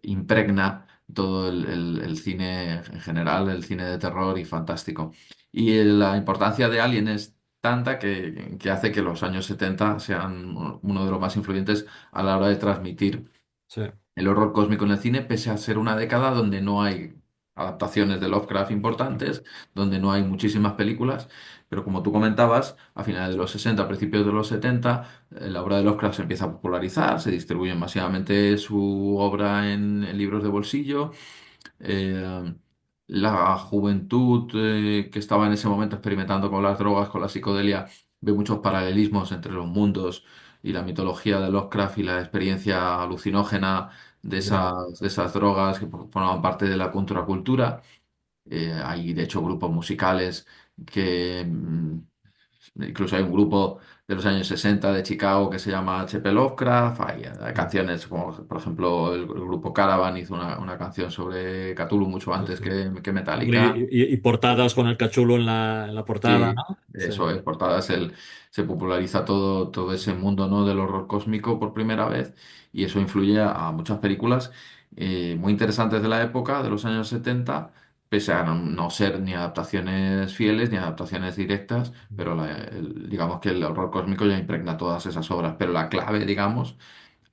impregna todo el cine en general, el cine de terror y fantástico. Y la importancia de Alien es tanta que hace que los años 70 sean uno de los más influyentes a la hora de transmitir Sí, el horror cósmico en el cine, pese a ser una década donde no hay adaptaciones de Lovecraft importantes, donde no hay muchísimas películas, pero como tú comentabas, a finales de los 60, a principios de los 70, la obra de Lovecraft se empieza a popularizar, se distribuye masivamente su obra en libros de bolsillo. eh, la juventud que estaba en ese momento experimentando con las drogas, con la psicodelia, ve muchos paralelismos entre los mundos y la mitología de Lovecraft y la experiencia alucinógena ya, de esas drogas que formaban parte de la contracultura. Hay de hecho grupos musicales que incluso hay un grupo de los años 60 de Chicago que se llama H.P. Lovecraft. Hay ya, canciones como, por ejemplo, el grupo Caravan hizo una canción sobre Cthulhu mucho sí, antes sí. que Hombre, Metallica. y portadas con el cachulo en la portada, Sí, ¿no? Sí, eso es, portadas, se populariza todo ese mundo, ¿no? del horror cósmico por primera vez y eso influye a muchas películas muy interesantes de la época, de los años 70 pese a no ser ni adaptaciones fieles ni adaptaciones directas, pero digamos que el horror cósmico ya impregna todas esas obras, pero la clave, digamos,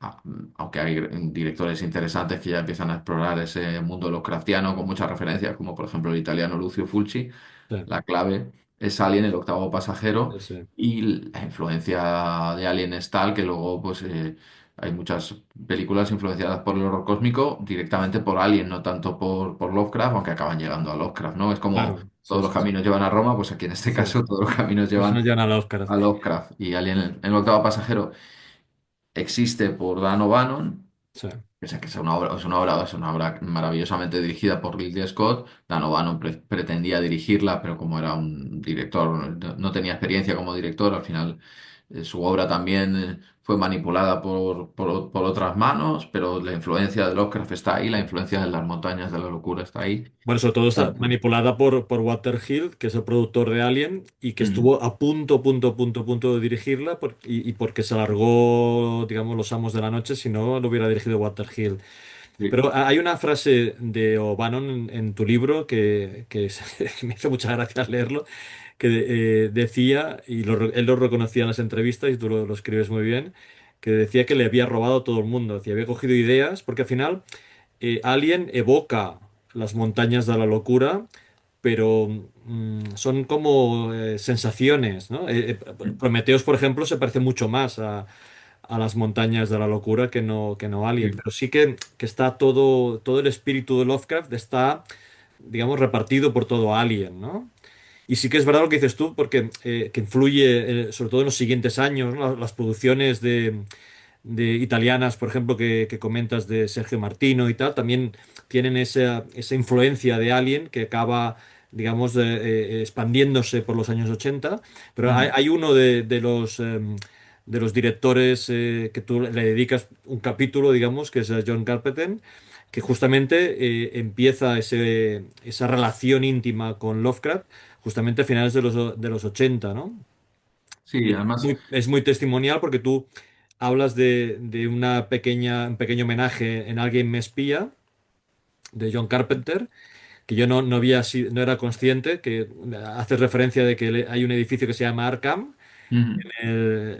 a- aunque hay directores interesantes que ya empiezan a explorar ese mundo Lovecraftiano con muchas referencias, como por ejemplo el italiano Lucio Fulci, sí, la clave es Alien, el octavo pasajero, sí, sí. y la influencia de Alien es tal que luego pues hay muchas películas influenciadas por el horror cósmico directamente por Alien, no tanto por Lovecraft, aunque acaban llegando a Lovecraft, ¿no? Es como Claro, sí, todos los sí, sí. caminos llevan a Roma, pues aquí en este Sí. caso todos los caminos Pues llevan no llegan al Oscar. a Lovecraft y Alien, el octavo pasajero existe por Dan O'Bannon. Sí. O sea, que es una obra maravillosamente dirigida por Ridley Scott. Dan O'Bannon pretendía dirigirla, pero como era un director, no tenía experiencia como director, al final su obra también fue manipulada por otras manos, pero la influencia de Lovecraft está ahí, la influencia de las montañas de la locura está ahí. Bueno, sobre todo está Tanto. manipulada por Walter Hill, que es el productor de Alien, y que Mm, estuvo a punto de dirigirla, y porque se alargó, digamos, los amos de la noche, si no lo hubiera dirigido Walter Hill. sí. Pero hay una frase de O'Bannon en tu libro que me hizo muchas gracias leerlo, que decía, y él lo reconocía en las entrevistas, y tú lo escribes muy bien, que decía que le había robado a todo el mundo, decía, había cogido ideas, porque al final Alien evoca las montañas de la locura, pero son como sensaciones, ¿no? Mm, Prometheus, por ejemplo, se parece mucho más a las montañas de la locura que no Alien, sí. pero sí que está todo el espíritu de Lovecraft está, digamos, repartido por todo Alien, ¿no? Y sí que es verdad lo que dices tú, porque que influye, sobre todo en los siguientes años, ¿no? Las producciones de italianas, por ejemplo, que comentas de Sergio Martino y tal, también tienen esa influencia de Alien que acaba, digamos, expandiéndose por los años 80. Pero Mm, hay uno de los directores que tú le dedicas un capítulo, digamos, que es John Carpenter, que justamente empieza esa relación íntima con Lovecraft justamente a finales de los 80, ¿no? sí, además. Es muy testimonial porque tú hablas de un pequeño homenaje en Alguien me espía de John Carpenter, que yo no había no era consciente, que hace referencia de que hay un edificio que se llama Arkham Mm,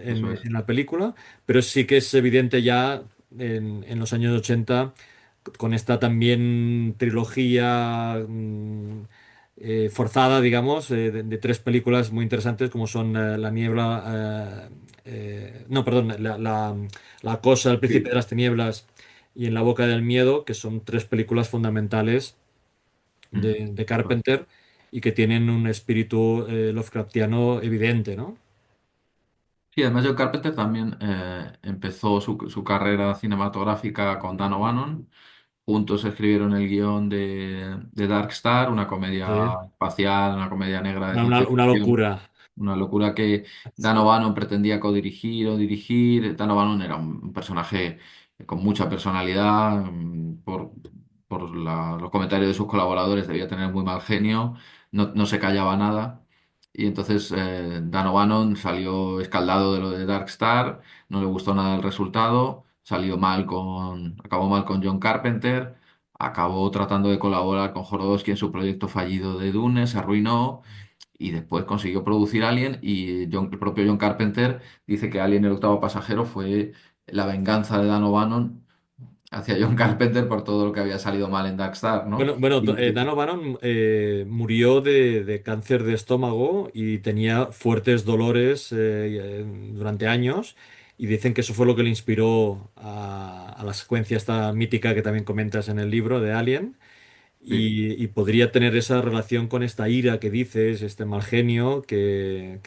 eso es. en la película, pero sí que es evidente ya en los años 80 con esta también trilogía forzada, digamos, de tres películas muy interesantes como son La niebla, no, perdón, La cosa, El príncipe de Sí. las tinieblas y En la boca del miedo, que son tres películas fundamentales Mm. de Carpenter y que tienen un espíritu Lovecraftiano evidente, ¿no? Sí, además John Carpenter también empezó su carrera cinematográfica con Dan O'Bannon. Juntos escribieron el guión de Dark Star, una comedia Sí. espacial, una comedia negra de Una, ciencia una ficción. locura. Una locura que Dan O'Bannon pretendía codirigir o dirigir. Dan O'Bannon era un personaje con mucha personalidad. Por los comentarios de sus colaboradores debía tener muy mal genio, no se callaba nada. Y entonces Dan O'Bannon salió escaldado de lo de Dark Star, no le gustó nada el resultado, acabó mal con John Carpenter, acabó tratando de colaborar con Jodorowsky en su proyecto fallido de Dune, se arruinó y después consiguió producir Alien y el propio John Carpenter dice que Alien el octavo pasajero fue la venganza de Dan O'Bannon hacia John Carpenter por todo lo que había salido mal en Darkstar, ¿no? Bueno, Y- Dan O'Bannon murió de cáncer de estómago y tenía fuertes dolores durante años y dicen que eso fue lo que le inspiró a la secuencia esta mítica que también comentas en el libro de Alien sí. y podría tener esa relación con esta ira que dices, este mal genio que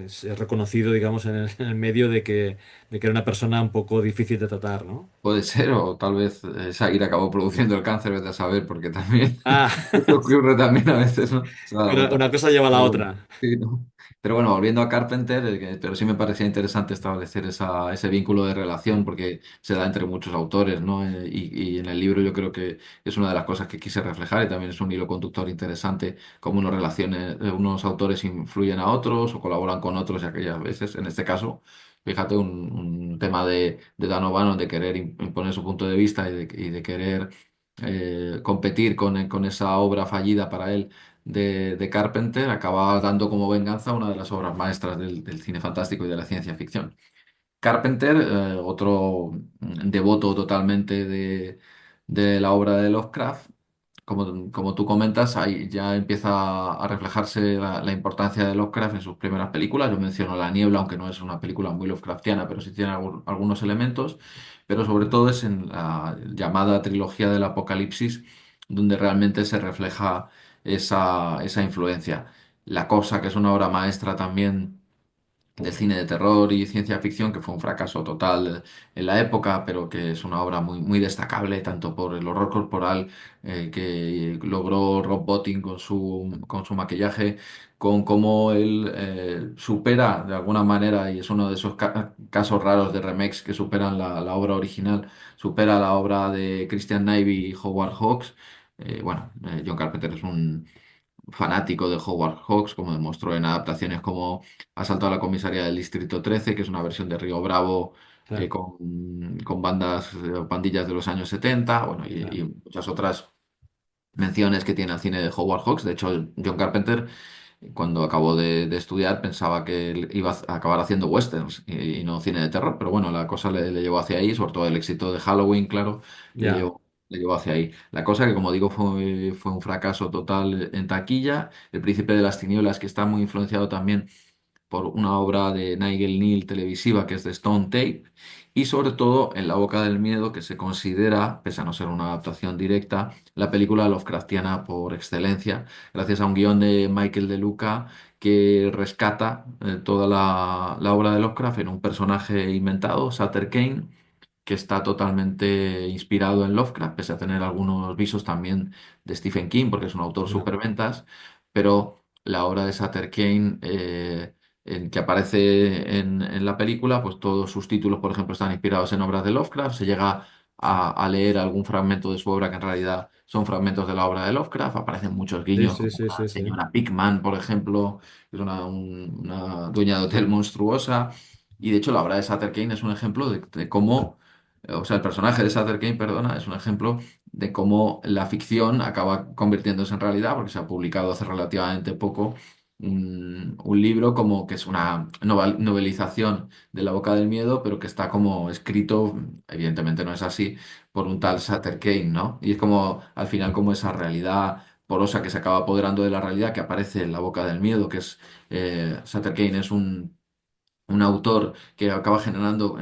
es reconocido, digamos, en el medio de que era una persona un poco difícil de tratar, ¿no? Puede ser, o tal vez Shakira acabó produciendo el cáncer, vete a saber, porque también Ah, esto ocurre también a veces, ¿no? Se da la vuelta. una cosa lleva a la Pero bueno, otra. sí, ¿no? Pero bueno, volviendo a Carpenter, pero sí me parecía interesante establecer ese vínculo de relación, porque se da entre muchos autores, ¿no? Y en el libro yo creo que es una de las cosas que quise reflejar y también es un hilo conductor interesante, cómo unos autores influyen a otros o colaboran con otros y aquellas veces, en este caso. Fíjate, un tema de Dan O'Bannon de querer imponer su punto de vista y de querer competir con esa obra fallida para él de Carpenter, acaba dando como venganza una de las obras maestras del cine fantástico y de la ciencia ficción. Carpenter, otro devoto totalmente de la obra de Lovecraft, como tú comentas, ahí ya empieza a reflejarse la importancia de Lovecraft en sus primeras películas. Yo menciono La Niebla, aunque no es una película muy Lovecraftiana, pero sí tiene algunos elementos. Pero sobre todo es en la llamada trilogía del Apocalipsis, donde realmente se refleja esa influencia. La Cosa, que es una obra maestra también del cine de terror y ciencia ficción, que fue un fracaso total en la época, pero que es una obra muy, muy destacable, tanto por el horror corporal que logró Rob Bottin con su maquillaje, con cómo él supera de alguna manera, y es uno de esos casos raros de remakes que superan la obra original, supera la obra de Christian Nyby y Howard Hawks. John Carpenter es un fanático de Howard Hawks, como demostró en adaptaciones como Asalto a la comisaría del Distrito 13, que es una versión de Río Bravo Claro, con bandas, pandillas de los años 70, bueno, y claro. muchas otras menciones que tiene el cine de Howard Hawks. De hecho, John Carpenter, cuando acabó de estudiar, pensaba que él iba a acabar haciendo westerns y no cine de terror, pero bueno, la cosa le llevó hacia ahí, sobre todo el éxito de Halloween, claro, le Ya. llevó, le llevó hacia ahí. La cosa que, como digo, fue un fracaso total en taquilla. El Príncipe de las Tinieblas, que está muy influenciado también por una obra de Nigel Neal televisiva que es de Stone Tape, y sobre todo En la boca del miedo, que se considera, pese a no ser una adaptación directa, la película Lovecraftiana por excelencia, gracias a un guión de Michael De Luca que rescata toda la obra de Lovecraft en un personaje inventado, Sutter Kane, que está totalmente inspirado en Lovecraft, pese a tener algunos visos también de Stephen King, porque es un autor Ya. superventas, pero la obra de Sutter Kane, que aparece en la película, pues todos sus títulos, por ejemplo, están inspirados en obras de Lovecraft, se llega a leer algún fragmento de su obra que en realidad son fragmentos de la obra de Lovecraft, aparecen muchos Sí, guiños, sí, como sí, la sí, sí. señora Pickman, por ejemplo, que es una dueña de hotel monstruosa. Y de hecho, la obra de Sutter Kane es un ejemplo de cómo, o sea, el personaje de Sutter Kane, perdona, es un ejemplo de cómo la ficción acaba convirtiéndose en realidad, porque se ha publicado hace relativamente poco un libro como que es una novelización de La Boca del Miedo, pero que está como escrito, evidentemente no es así, por un tal Sutter Kane, ¿no? Y es como, al final, como esa realidad porosa que se acaba apoderando de la realidad, que aparece en La Boca del Miedo, que es Sutter Kane es un autor que acaba generando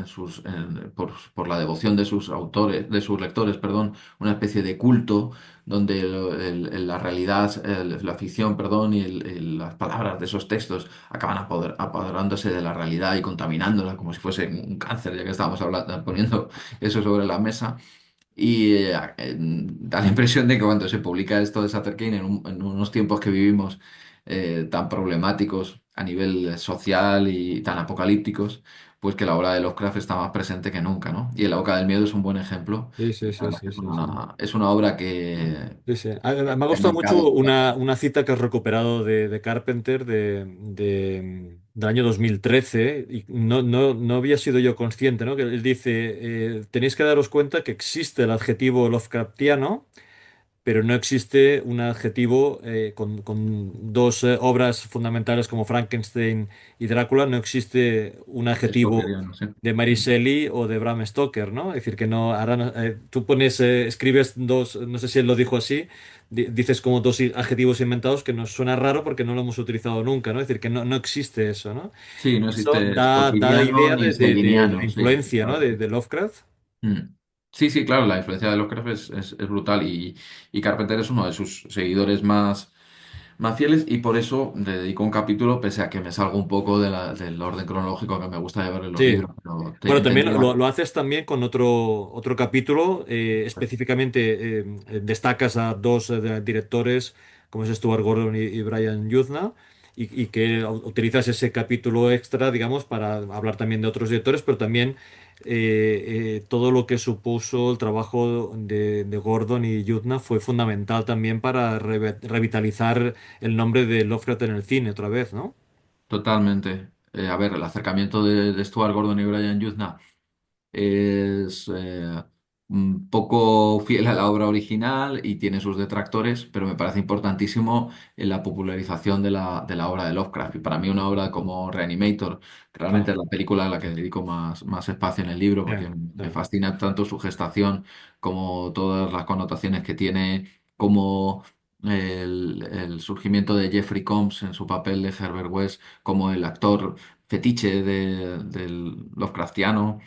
por la devoción de sus autores, de sus lectores, perdón, una especie de culto donde la realidad, la ficción, perdón, y las palabras de esos textos acaban apoderándose de la realidad y contaminándola como si fuese un cáncer, ya que estábamos hablando, poniendo eso sobre la mesa. Y da la impresión de que cuando se publica esto de Sutter Kane en unos tiempos que vivimos tan problemáticos a nivel social y tan apocalípticos, pues que la obra de Lovecraft está más presente que nunca, ¿no? Y La Boca del Miedo es un buen ejemplo. Sí, sí, La sí, verdad que sí, sí, sí. es una obra que, Sí, sí. Me ha que ha gustado marcado. mucho una cita que has recuperado de Carpenter del año 2013 y no había sido yo consciente, ¿no? Que él dice, tenéis que daros cuenta que existe el adjetivo Lovecraftiano, pero no existe un adjetivo con dos obras fundamentales como Frankenstein y Drácula, no existe un Esto adjetivo quería, no sé. de Mary Shelley o de Bram Stoker, ¿no? Es decir, que no, ahora tú pones, escribes dos, no sé si él lo dijo así, dices como dos adjetivos inventados que nos suena raro porque no lo hemos utilizado nunca, ¿no? Es decir, que no existe eso, ¿no? Sí, no Eso existe da Scottidiano idea ni de la Selviniano, sí, influencia, ¿no? claro. De Lovecraft. Mm. Sí, sí, claro, la influencia de Lovecraft es brutal y Carpenter es uno de sus seguidores más fieles y por eso le dedico un capítulo, pese a que me salgo un poco del orden cronológico que me gusta llevar en los Sí. libros, pero Bueno, también tendría... lo haces también con otro capítulo. Específicamente destacas a dos directores, como es Stuart Gordon y Brian Yuzna, y que utilizas ese capítulo extra, digamos, para hablar también de otros directores, pero también todo lo que supuso el trabajo de Gordon y Yuzna fue fundamental también para revitalizar el nombre de Lovecraft en el cine otra vez, ¿no? Totalmente. A ver, el acercamiento de Stuart Gordon y Brian Yuzna es un poco fiel a la obra original y tiene sus detractores, pero me parece importantísimo en la popularización de la obra de Lovecraft. Y para mí una obra como Reanimator, que realmente Ah, es la película a la que dedico más espacio en el libro, porque ya, me ya, fascina tanto su gestación como todas las connotaciones que tiene, como el surgimiento de Jeffrey Combs en su papel de Herbert West, como el actor fetiche del Lovecraftiano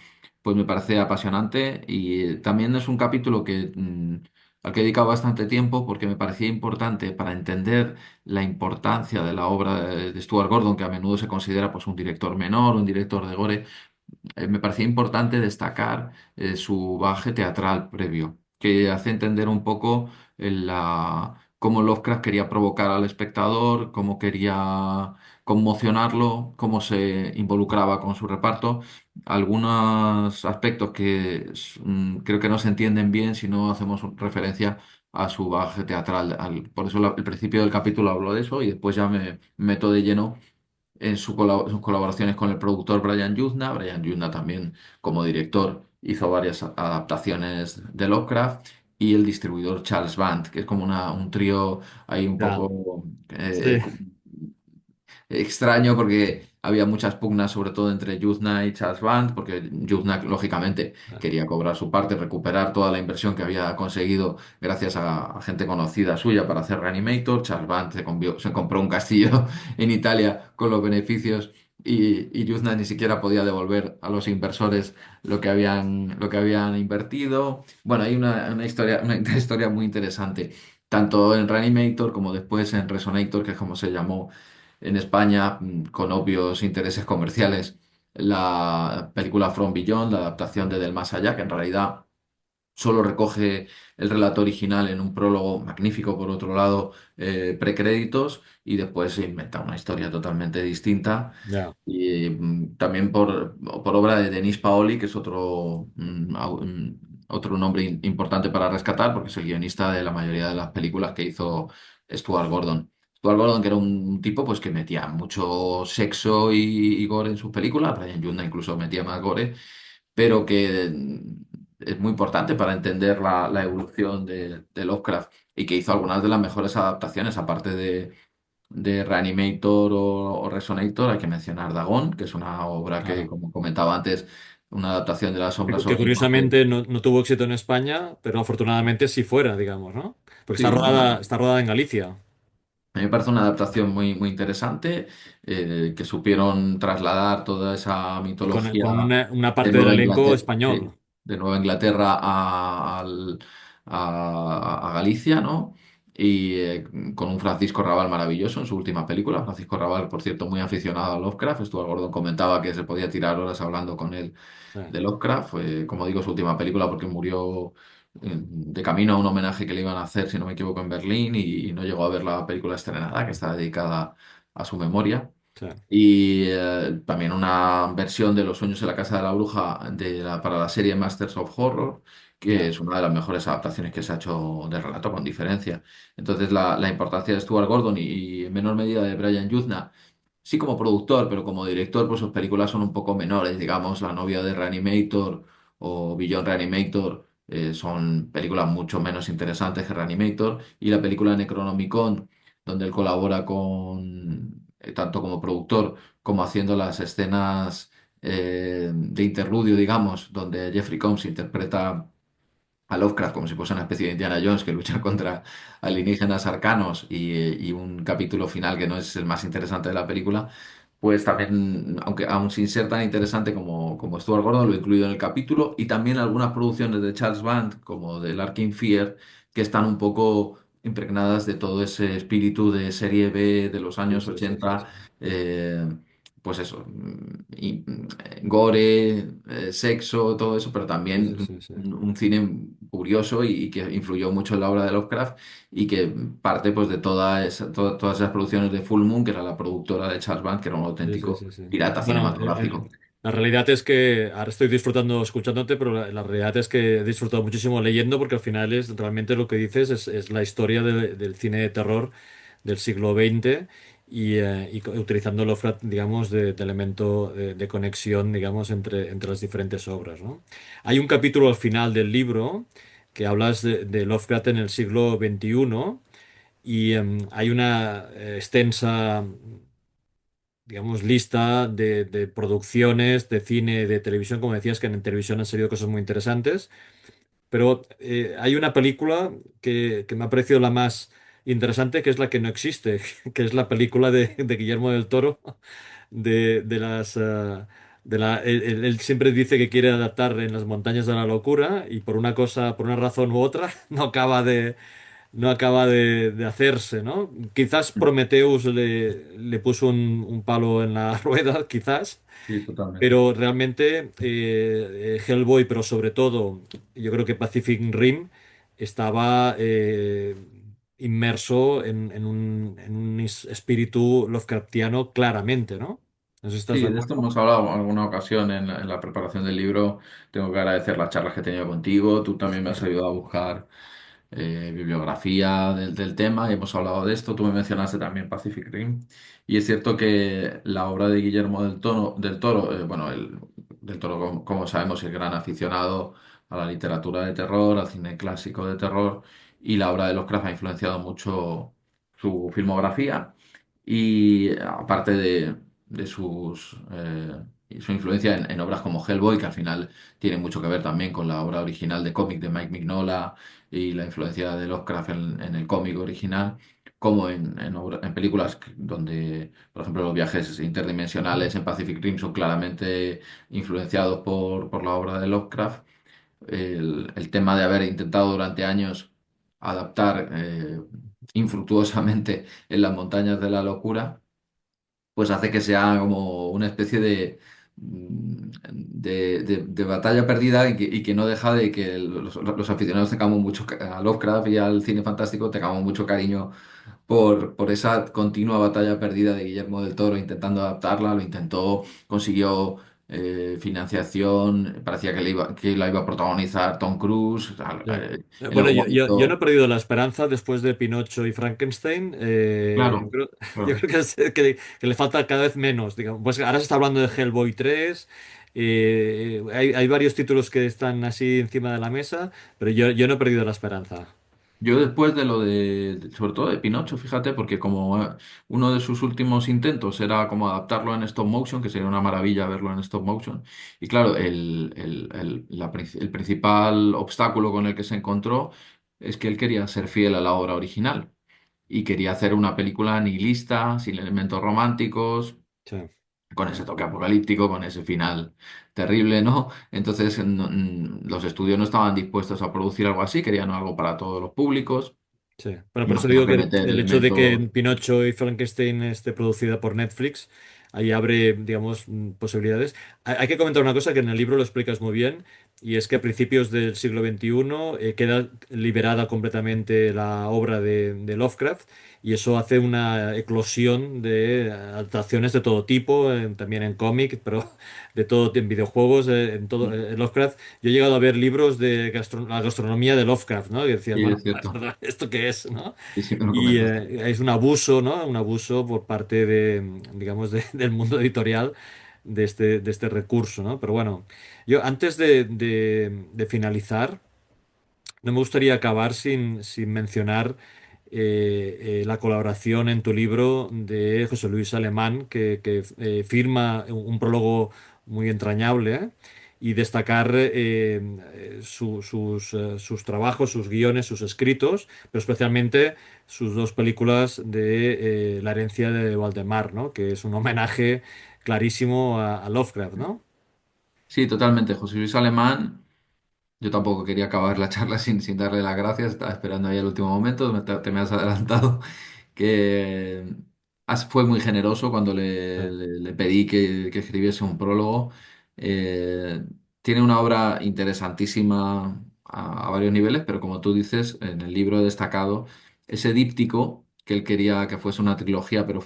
pues me parece apasionante y también es un capítulo al que he dedicado bastante tiempo porque me parecía importante para entender la importancia de la obra de Stuart Gordon, que a menudo se considera pues, un director menor, un director de gore. Me parecía importante destacar su bagaje teatral previo, que hace entender un poco cómo Lovecraft quería provocar al espectador, cómo quería conmocionarlo, cómo se involucraba con su reparto. Algunos aspectos que creo que no se entienden bien si no hacemos referencia a su bagaje teatral. Por eso el principio del capítulo hablo de eso y después ya me meto de lleno en sus colaboraciones con el productor Brian Yuzna. Brian Yuzna también como director hizo varias adaptaciones de Lovecraft y el distribuidor Charles Band, que es como un trío ahí un ya. poco Sí. extraño porque había muchas pugnas, sobre todo entre Yuzna y Charles Band, porque Yuzna, lógicamente, quería cobrar su parte, recuperar toda la inversión que había conseguido gracias a gente conocida suya para hacer Reanimator. Charles Band se compró un castillo en Italia con los beneficios. Y Yuzna ni siquiera podía devolver a los inversores lo que habían invertido. Bueno, hay una historia muy interesante, tanto en Reanimator como después en Resonator, que es como se llamó en España con obvios intereses comerciales. La película From Beyond, la adaptación de Del Más Allá, que en realidad solo recoge el relato original en un prólogo magnífico, por otro lado, precréditos, y después se inventa una historia totalmente distinta. Ya. Y también por obra de Denis Paoli, que es otro nombre importante para rescatar, porque es el guionista de la mayoría de las películas que hizo Stuart Gordon. Stuart Gordon, que era un tipo pues, que metía mucho sexo y gore en sus películas, Brian Yuzna incluso metía más gore, pero que es muy importante para entender la evolución de Lovecraft y que hizo algunas de las mejores adaptaciones, aparte de Reanimator o Resonator, hay que mencionar Dagon, que es una obra que, Claro. como comentaba antes, una adaptación de Las Que, sombras que sobre el curiosamente no tuvo éxito en España, pero afortunadamente sí fuera, digamos, ¿no? Porque Sí, una, está rodada en Galicia, a mí me parece una adaptación muy, muy interesante, que supieron trasladar toda esa y mitología con una de parte del Nueva elenco Inglaterra, español. de Nueva Inglaterra a Galicia, ¿no? Y con un Francisco Rabal maravilloso en su última película. Francisco Rabal, por cierto, muy aficionado a Lovecraft. Stuart Gordon comentaba que se podía tirar horas hablando con él Sí, de Lovecraft. Fue, como digo, su última película porque murió de camino a un homenaje que le iban a hacer, si no me equivoco, en Berlín y no llegó a ver la película estrenada, que está dedicada a su memoria. sí, Y también una versión de Los sueños en la casa de la bruja para la serie Masters of Horror, que ya, es una de las mejores adaptaciones que se ha hecho del relato, con diferencia. Entonces, la importancia de Stuart Gordon y en menor medida de Brian Yuzna, sí como productor, pero como director, pues sus películas son un poco menores, digamos, La novia de Reanimator o Beyond Reanimator. Son películas mucho menos interesantes que Reanimator, y la película Necronomicon, donde él colabora con, tanto como productor como haciendo las escenas de interludio, digamos, donde Jeffrey Combs interpreta a Lovecraft como si fuese una especie de Indiana Jones que lucha contra alienígenas arcanos, y un capítulo final que no es el más interesante de la película, pues también, aunque aún sin ser tan interesante como Stuart Gordon, lo he incluido en el capítulo, y también algunas producciones de Charles Band, como de Larkin Fear, que están un poco impregnadas de todo ese espíritu de serie B de los sí, años sí, sí, sí, 80, pues eso, gore, sexo, todo eso, pero sí, sí, también sí, sí, un cine curioso y que influyó mucho en la obra de Lovecraft, y que parte pues de todas esas producciones de Full Moon, que era la productora de Charles Band, que era un sí, sí, auténtico sí, sí. pirata Bueno, cinematográfico. la realidad es que ahora estoy disfrutando escuchándote, pero la realidad es que he disfrutado muchísimo leyendo porque al final es realmente lo que dices es la historia del cine de terror del siglo XX utilizando Lovecraft, digamos, de elemento de conexión, digamos, entre las diferentes obras, ¿no? Hay un capítulo al final del libro que hablas de Lovecraft en el siglo XXI y hay una extensa, digamos, lista de producciones de cine, de televisión, como decías, que en televisión han salido cosas muy interesantes, pero hay una película que me ha parecido la más interesante, que es la que no existe, que es la película de Guillermo del Toro, de las... él siempre dice que quiere adaptar En las montañas de la locura y por una cosa, por una razón u otra, no acaba de hacerse, ¿no? Quizás Prometheus le puso un palo en la rueda, quizás, Sí, totalmente. pero realmente Hellboy, pero sobre todo, yo creo que Pacific Rim estaba inmerso en un espíritu Lovecraftiano claramente, ¿no? No sé si estás Sí, de de esto acuerdo. hemos hablado en alguna ocasión en la preparación del libro. Tengo que agradecer las charlas que he tenido contigo. Tú también me has ayudado a buscar bibliografía del tema, y hemos hablado de esto. Tú me mencionaste también Pacific Rim. Y es cierto que la obra de Guillermo del Toro, bueno, del Toro, como sabemos, es gran aficionado a la literatura de terror, al cine clásico de terror, y la obra de Lovecraft ha influenciado mucho su filmografía. Y aparte de y su influencia en obras como Hellboy, que al final tiene mucho que ver también con la obra original de cómic de Mike Mignola, y la influencia de Lovecraft en el cómic original, como en películas donde, por ejemplo, los viajes interdimensionales en Pacific Rim son claramente influenciados por la obra de Lovecraft. El tema de haber intentado durante años adaptar infructuosamente En las montañas de la locura, pues hace que sea como una especie de batalla perdida, y que no deja de que los aficionados tengamos mucho a Lovecraft y al cine fantástico, tengamos mucho cariño por esa continua batalla perdida de Guillermo del Toro intentando adaptarla. Lo intentó, consiguió financiación, parecía que la iba a protagonizar Tom Cruise. Ya. En Bueno, algún yo no he momento, perdido la esperanza después de Pinocho y Frankenstein. claro, Yo claro. creo que le falta cada vez menos. Digamos. Pues ahora se está hablando de Hellboy 3. Hay varios títulos que están así encima de la mesa, pero yo no he perdido la esperanza. Yo después de sobre todo de Pinocho, fíjate, porque como uno de sus últimos intentos era como adaptarlo en stop motion, que sería una maravilla verlo en stop motion, y claro, el principal obstáculo con el que se encontró es que él quería ser fiel a la obra original y quería hacer una película nihilista, sin elementos románticos, sí, con ese toque apocalíptico, con ese final terrible, ¿no? Entonces los estudios no estaban dispuestos a producir algo así, querían algo para todos los públicos. sí. Bueno, por eso digo Imagínate que meter el hecho de que elementos. Pinocho y Frankenstein esté producida por Netflix, ahí abre, digamos, posibilidades. Hay que comentar una cosa que en el libro lo explicas muy bien, y es que a principios del siglo XXI queda liberada completamente la obra de Lovecraft, y eso hace una eclosión de adaptaciones de todo tipo, también en cómic, pero de todo, en videojuegos, en todo. Lovecraft, yo he llegado a ver libros de la gastronomía de Lovecraft, ¿no? Que decías, Sí, bueno, es cierto. ¿esto qué es, no? Sí, sí, me lo Y comentas. es un abuso, ¿no? Un abuso por parte de, digamos, del mundo editorial de este recurso, ¿no? Pero bueno, yo antes de finalizar, no me gustaría acabar sin mencionar la colaboración en tu libro de José Luis Alemán, que firma un prólogo muy entrañable, ¿eh? Y destacar sus trabajos, sus guiones, sus escritos, pero especialmente sus dos películas de La herencia de Valdemar, ¿no? Que es un homenaje clarísimo a Lovecraft, ¿no? Sí, totalmente. José Luis Alemán. Yo tampoco quería acabar la charla sin darle las gracias, estaba esperando ahí el último momento, te me has adelantado, que fue muy generoso cuando Sí, le pedí que escribiese un prólogo. Eh, Tiene una obra interesantísima a varios niveles, pero como tú dices, en el libro he destacado ese díptico que él quería que fuese una trilogía, pero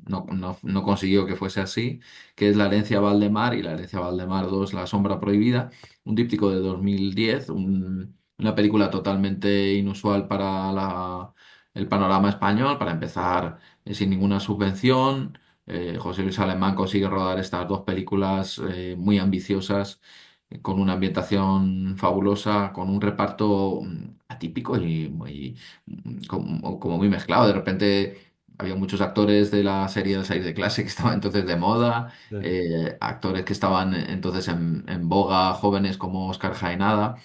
no consiguió que fuese así, que es La herencia Valdemar y La herencia Valdemar 2, La sombra prohibida, un díptico de 2010, una película totalmente inusual para el panorama español. Para empezar, sin ninguna subvención. José Luis Alemán consigue rodar estas dos películas muy ambiciosas, con una ambientación fabulosa, con un reparto atípico y muy, como muy mezclado. De repente había muchos actores de la serie El 6 de clase que estaban entonces de moda, sí, actores que estaban entonces en boga, jóvenes como Oscar Jaenada,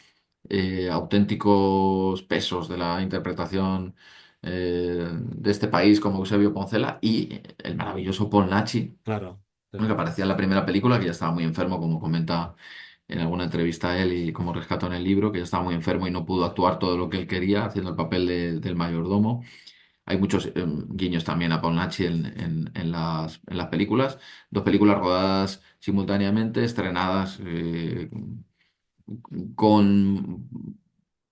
auténticos pesos de la interpretación de este país como Eusebio Poncela y el maravilloso Paul Nachi, claro. Sí, ¿no? Que aparecía en la primera película, que ya estaba muy enfermo, como comenta en alguna entrevista él y como rescató en el libro, que ya estaba muy enfermo y no pudo actuar todo lo que él quería haciendo el papel del mayordomo. Hay muchos guiños también a Paul Nachi en las películas. Dos películas rodadas simultáneamente, estrenadas con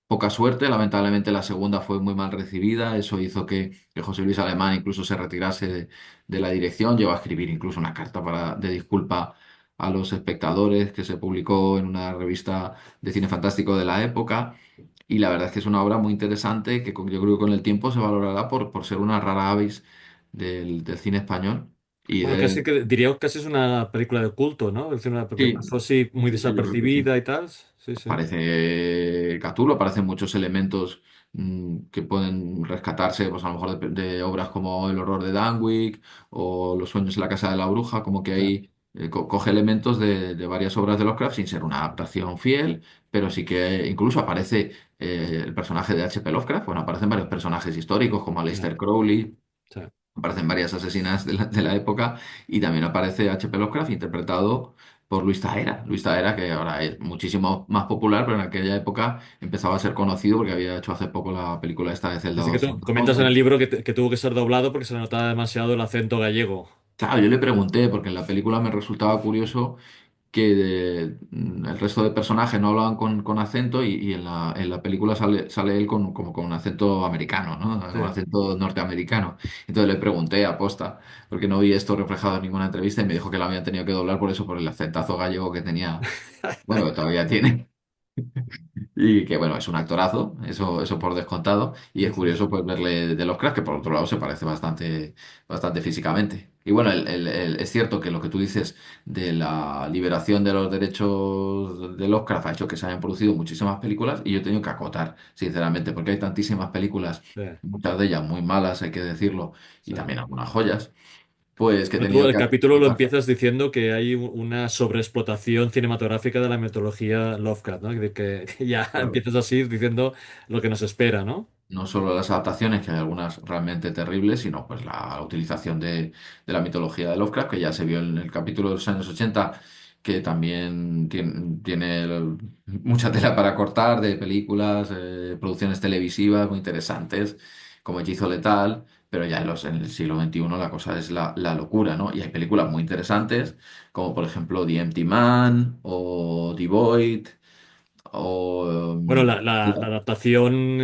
poca suerte. Lamentablemente la segunda fue muy mal recibida. Eso hizo que José Luis Alemán incluso se retirase de la dirección. Llegó a escribir incluso una carta de disculpa a los espectadores que se publicó en una revista de cine fantástico de la época. Y la verdad es que es una obra muy interesante que yo creo que con el tiempo se valorará por ser una rara avis del cine español. Y bueno, casi que diría que casi es una película de culto, ¿no? Es decir, porque sí, pasó así muy sí, sí, yo creo que sí. desapercibida y tal. Sí, sí. Parece Cthulhu, aparecen muchos elementos que pueden rescatarse, pues a lo mejor de obras como El horror de Danwick o Los sueños en la casa de la bruja, como que Sí, ahí coge elementos de varias obras de Lovecraft sin ser una adaptación fiel, pero sí que incluso aparece el personaje de H.P. Lovecraft, bueno, aparecen varios personajes históricos como sí, Aleister Crowley. sí. Aparecen varias asesinas de la época y también aparece H.P. Lovecraft interpretado por Luis Tahera. Luis Tahera, que ahora es muchísimo más popular, pero en aquella época empezaba a ser conocido porque había hecho hace poco la película esta de Celda Así que tú comentas en 211. el libro que tuvo que ser doblado porque se le notaba demasiado el acento gallego. Claro, yo le pregunté, porque en la película me resultaba curioso que el resto de personajes no hablaban con acento y en la película sale él como con un acento americano, ¿no? Sí. Con un acento norteamericano. Entonces le pregunté aposta, porque no vi esto reflejado en ninguna entrevista y me dijo que la habían tenido que doblar por eso, por el acentazo gallego que tenía, bueno, que todavía tiene. Y que bueno, es un actorazo, eso por descontado. Y es Sí, sí, curioso pues verle de los cracks, que por otro lado se parece bastante físicamente. Y bueno, es cierto que lo que tú dices de la liberación de los derechos de Lovecraft ha hecho que se hayan producido muchísimas películas y yo he tenido que acotar, sinceramente, porque hay tantísimas películas, sí, muchas de ellas muy malas, hay que decirlo, y sí. también algunas joyas. pues que he Bueno, tú tenido el que hacer capítulo lo cosas. empiezas diciendo que hay una sobreexplotación cinematográfica de la mitología Lovecraft, ¿no? De que ya Claro. empiezas así diciendo lo que nos espera, ¿no? No solo las adaptaciones, que hay algunas realmente terribles, sino pues la utilización de la mitología de Lovecraft, que ya se vio en el capítulo de los años 80 que también tiene mucha tela para cortar de películas, producciones televisivas muy interesantes, como Hechizo Letal, pero ya en el siglo XXI la cosa es la locura, ¿no? Y hay películas muy interesantes, como por ejemplo The Empty Man o The Void, o... Bueno, la adaptación,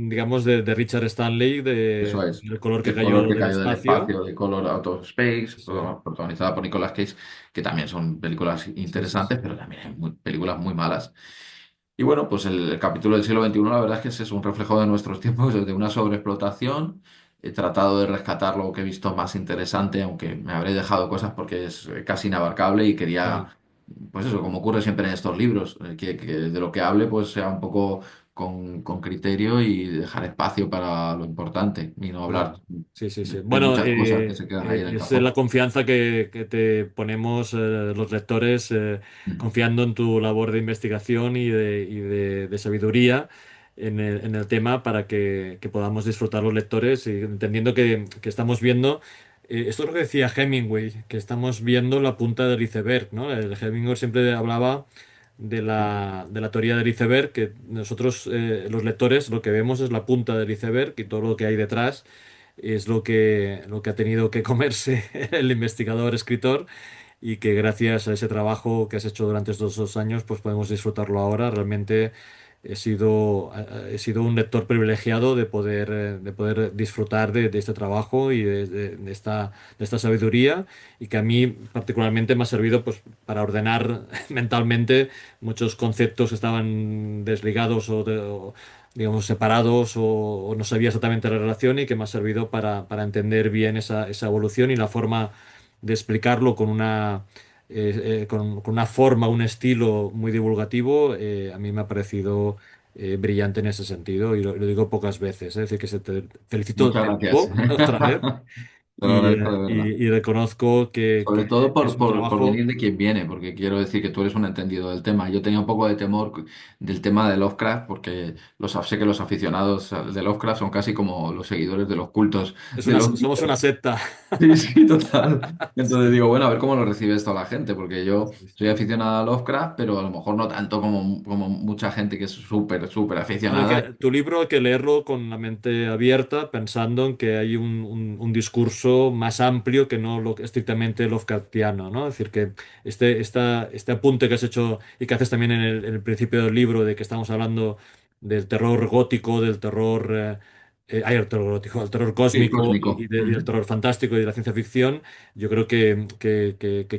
digamos, de Richard Stanley, Eso es. del color que El color cayó que del cayó del espacio. espacio, de Color Out of Space, Sí, protagonizada por Nicolas Cage, que también son películas sí, sí, interesantes, sí. pero también hay películas muy malas. Y bueno, pues el capítulo del siglo XXI, la verdad es que ese es un reflejo de nuestros tiempos, de una sobreexplotación. He tratado de rescatar lo que he visto más interesante, aunque me habré dejado cosas porque es casi inabarcable y Claro, quería, pues eso, como ocurre siempre en estos libros, que de lo que hable pues sea un poco con criterio y dejar espacio para lo importante y no hablar claro. Sí, sí, sí. de Bueno, muchas cosas que se quedan ahí en el es la cajón. confianza que te ponemos los lectores, Mm. confiando en tu labor de investigación de sabiduría en el tema para que podamos disfrutar los lectores y entendiendo que estamos viendo, esto es lo que decía Hemingway, que estamos viendo la punta del iceberg, ¿no? El Hemingway siempre hablaba de la teoría del iceberg, que nosotros, los lectores, lo que vemos es la punta del iceberg y todo lo que hay detrás es lo que ha tenido que comerse el investigador, escritor, y que gracias a ese trabajo que has hecho durante estos 2 años, pues podemos disfrutarlo ahora. Realmente he sido un lector privilegiado de poder disfrutar de este trabajo y de esta sabiduría, y que a mí particularmente me ha servido pues, para ordenar mentalmente muchos conceptos que estaban desligados o, digamos, separados o no sabía exactamente la relación, y que me ha servido para entender bien esa evolución y la forma de explicarlo con una forma, un estilo muy divulgativo. A mí me ha parecido brillante en ese sentido, y lo digo pocas veces, es decir, que te felicito Muchas de gracias. nuevo otra vez, Te lo agradezco de verdad. y reconozco Sobre todo que es un por trabajo. venir de quien viene, porque quiero decir que tú eres un entendido del tema. Yo tenía un poco de temor del tema de Lovecraft, porque sé que los aficionados de Lovecraft son casi como los seguidores de los cultos de los Somos una mitos. secta. Sí, sí, total. Entonces Sí, digo, bueno, a ver cómo lo recibe esto la gente, porque yo sí, sí. soy aficionado a Lovecraft, pero a lo mejor no tanto como mucha gente que es súper, súper No, es aficionada. que tu libro hay que leerlo con la mente abierta, pensando en que hay un discurso más amplio que no lo estrictamente Lovecraftiano, ¿no? Es decir, que este apunte que has hecho y que haces también en el principio del libro, de que estamos hablando del terror gótico, del terror, el terror gótico, el terror Sí, cósmico cósmico. y del terror fantástico y de la ciencia ficción, yo creo que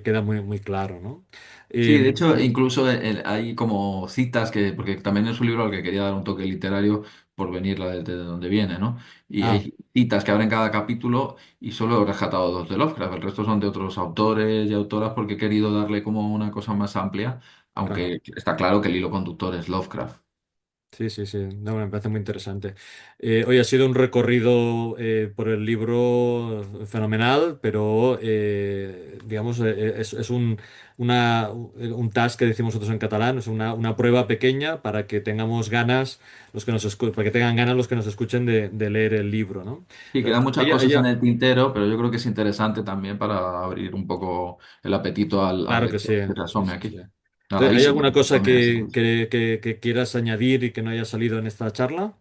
queda muy, muy claro, ¿no? Sí, de Eh, hecho, incluso hay como citas que, porque también es un libro al que quería dar un toque literario por venir de donde viene, ¿no? Y ah, hay citas que abren cada capítulo y solo he rescatado dos de Lovecraft, el resto son de otros autores y autoras porque he querido darle como una cosa más amplia, claro. aunque está claro que el hilo conductor es Lovecraft. Sí, sí, sí, no, me parece muy interesante. Hoy ha sido un recorrido por el libro fenomenal, pero digamos, es un task que decimos nosotros en catalán, es una prueba pequeña para que tengamos ganas, para que tengan ganas los que nos escuchen de leer el libro, ¿no? Sí, quedan muchas cosas en Ella, el tintero, pero yo creo que es interesante también para abrir un poco el apetito al claro que sí, lector que se sí, asome sí, sí. aquí. Entonces, ¿hay Narradísimo. alguna cosa También así, pues. que quieras añadir y que no haya salido en esta charla?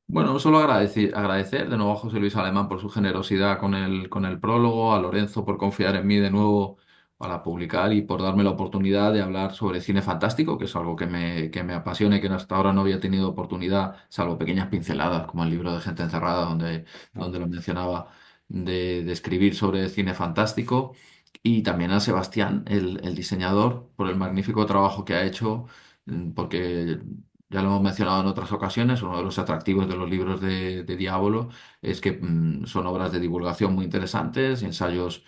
Bueno, solo agradecer de nuevo a José Luis Alemán por su generosidad con el prólogo, a Lorenzo por confiar en mí de nuevo para publicar y por darme la oportunidad de hablar sobre cine fantástico, que es algo que me apasiona y que hasta ahora no había tenido oportunidad, salvo pequeñas pinceladas, como el libro de Gente Encerrada, donde lo mencionaba, de escribir sobre cine fantástico. Y también a Sebastián, el diseñador, por el magnífico trabajo que ha hecho, porque ya lo hemos mencionado en otras ocasiones, uno de los atractivos de los libros de Diávolo es que son obras de divulgación muy interesantes, ensayos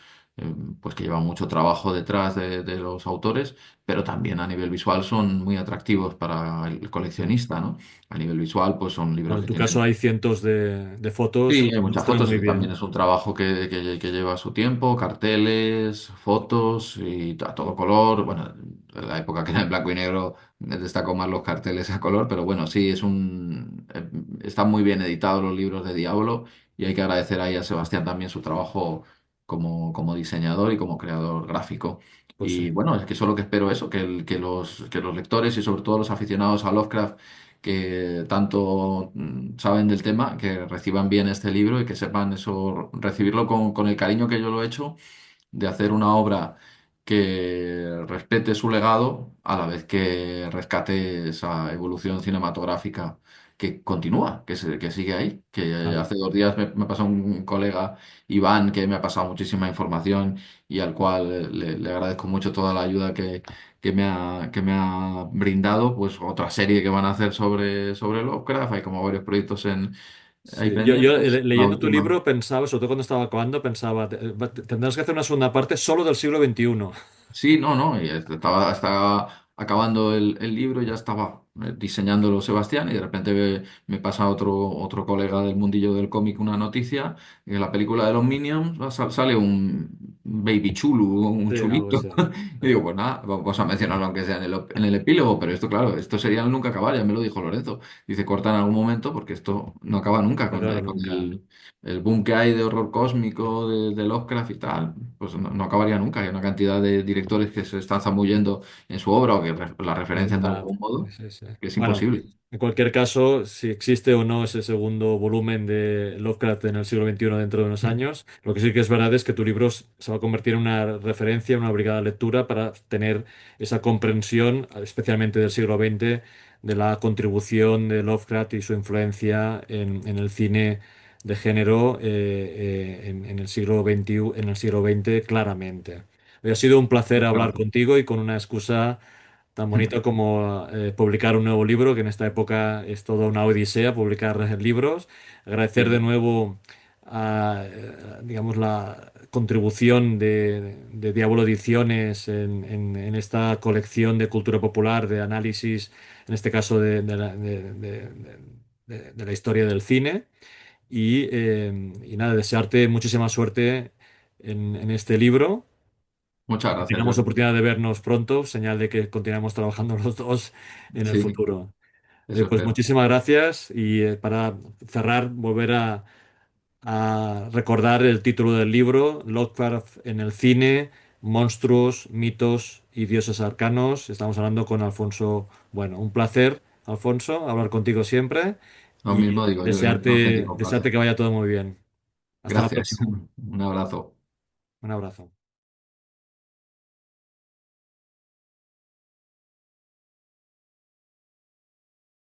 pues que llevan mucho trabajo detrás de los autores, pero también a nivel visual son muy atractivos para el Sí. coleccionista, ¿no? A nivel visual, pues son libros Bueno, en que tu caso tienen. hay cientos de fotos Sí, que hay muchas ilustran fotos muy y también bien. es un trabajo que lleva su tiempo, carteles, fotos y a todo color. Bueno, en la época que era en blanco y negro destacó más los carteles a color, pero bueno, sí, están muy bien editados los libros de Diablo y hay que agradecer ahí a Sebastián también su trabajo como diseñador y como creador gráfico. Pues Y sí. bueno, es que solo que espero eso, que los lectores y sobre todo los aficionados a Lovecraft que tanto saben del tema, que reciban bien este libro y que sepan eso, recibirlo con el cariño que yo lo he hecho, de hacer una obra que respete su legado a la vez que rescate esa evolución cinematográfica que continúa, que sigue ahí. Que Claro. hace 2 días me pasó un colega, Iván, que me ha pasado muchísima información y al cual le agradezco mucho toda la ayuda que me ha brindado. Pues otra serie que van a hacer sobre Lovecraft, hay como varios proyectos ahí Sí, yo, pendientes. La leyendo tu última. libro pensaba, sobre todo cuando estaba acabando, pensaba, tendrás que hacer una segunda parte solo del siglo XXI". Sí, no, no, y estaba acabando el libro, ya estaba diseñándolo Sebastián y de repente me pasa otro colega del mundillo del cómic una noticia, que en la película de los Minions sale un Baby Chulu, un Sí, algo chulito, así. y digo, pues nada, vamos a mencionarlo aunque sea en el epílogo, pero esto, claro, esto sería el nunca acabar, ya me lo dijo Lorenzo. Dice, corta en algún momento porque esto no acaba nunca No con, acabará con nunca. el boom que hay de horror cósmico, de Lovecraft y tal, pues no acabaría nunca. Hay una cantidad de directores que se están zambullendo en su obra o que la Es referencian de verdad. algún modo, Sí, sí. que es Bueno, imposible. en cualquier caso, si existe o no ese segundo volumen de Lovecraft en el siglo XXI dentro de unos años, lo que sí que es verdad es que tu libro se va a convertir en una referencia, una obligada lectura para tener esa comprensión, especialmente del siglo XX, de la contribución de Lovecraft y su influencia en el cine de género en el siglo XXI, en el siglo XX, claramente. Ha sido un placer Muchas hablar gracias. contigo y con una excusa tan bonito como publicar un nuevo libro, que en esta época es toda una odisea publicar libros. Agradecer de Sí, nuevo digamos, la contribución de Diablo Ediciones en esta colección de cultura popular, de análisis, en este caso de la historia del cine. Y nada, desearte muchísima suerte en este libro, muchas que gracias, tengamos Jordi. oportunidad de vernos pronto, señal de que continuamos trabajando los dos en el Sí, futuro. eso Pues espero. muchísimas gracias y para cerrar, volver a recordar el título del libro, Lovecraft en el cine, monstruos, mitos y dioses arcanos. Estamos hablando con Alfonso. Bueno, un placer, Alfonso, hablar contigo siempre Lo y mismo digo, yo, un desearte, auténtico desearte placer. que vaya todo muy bien. Hasta la Gracias. próxima. Un abrazo. Un abrazo.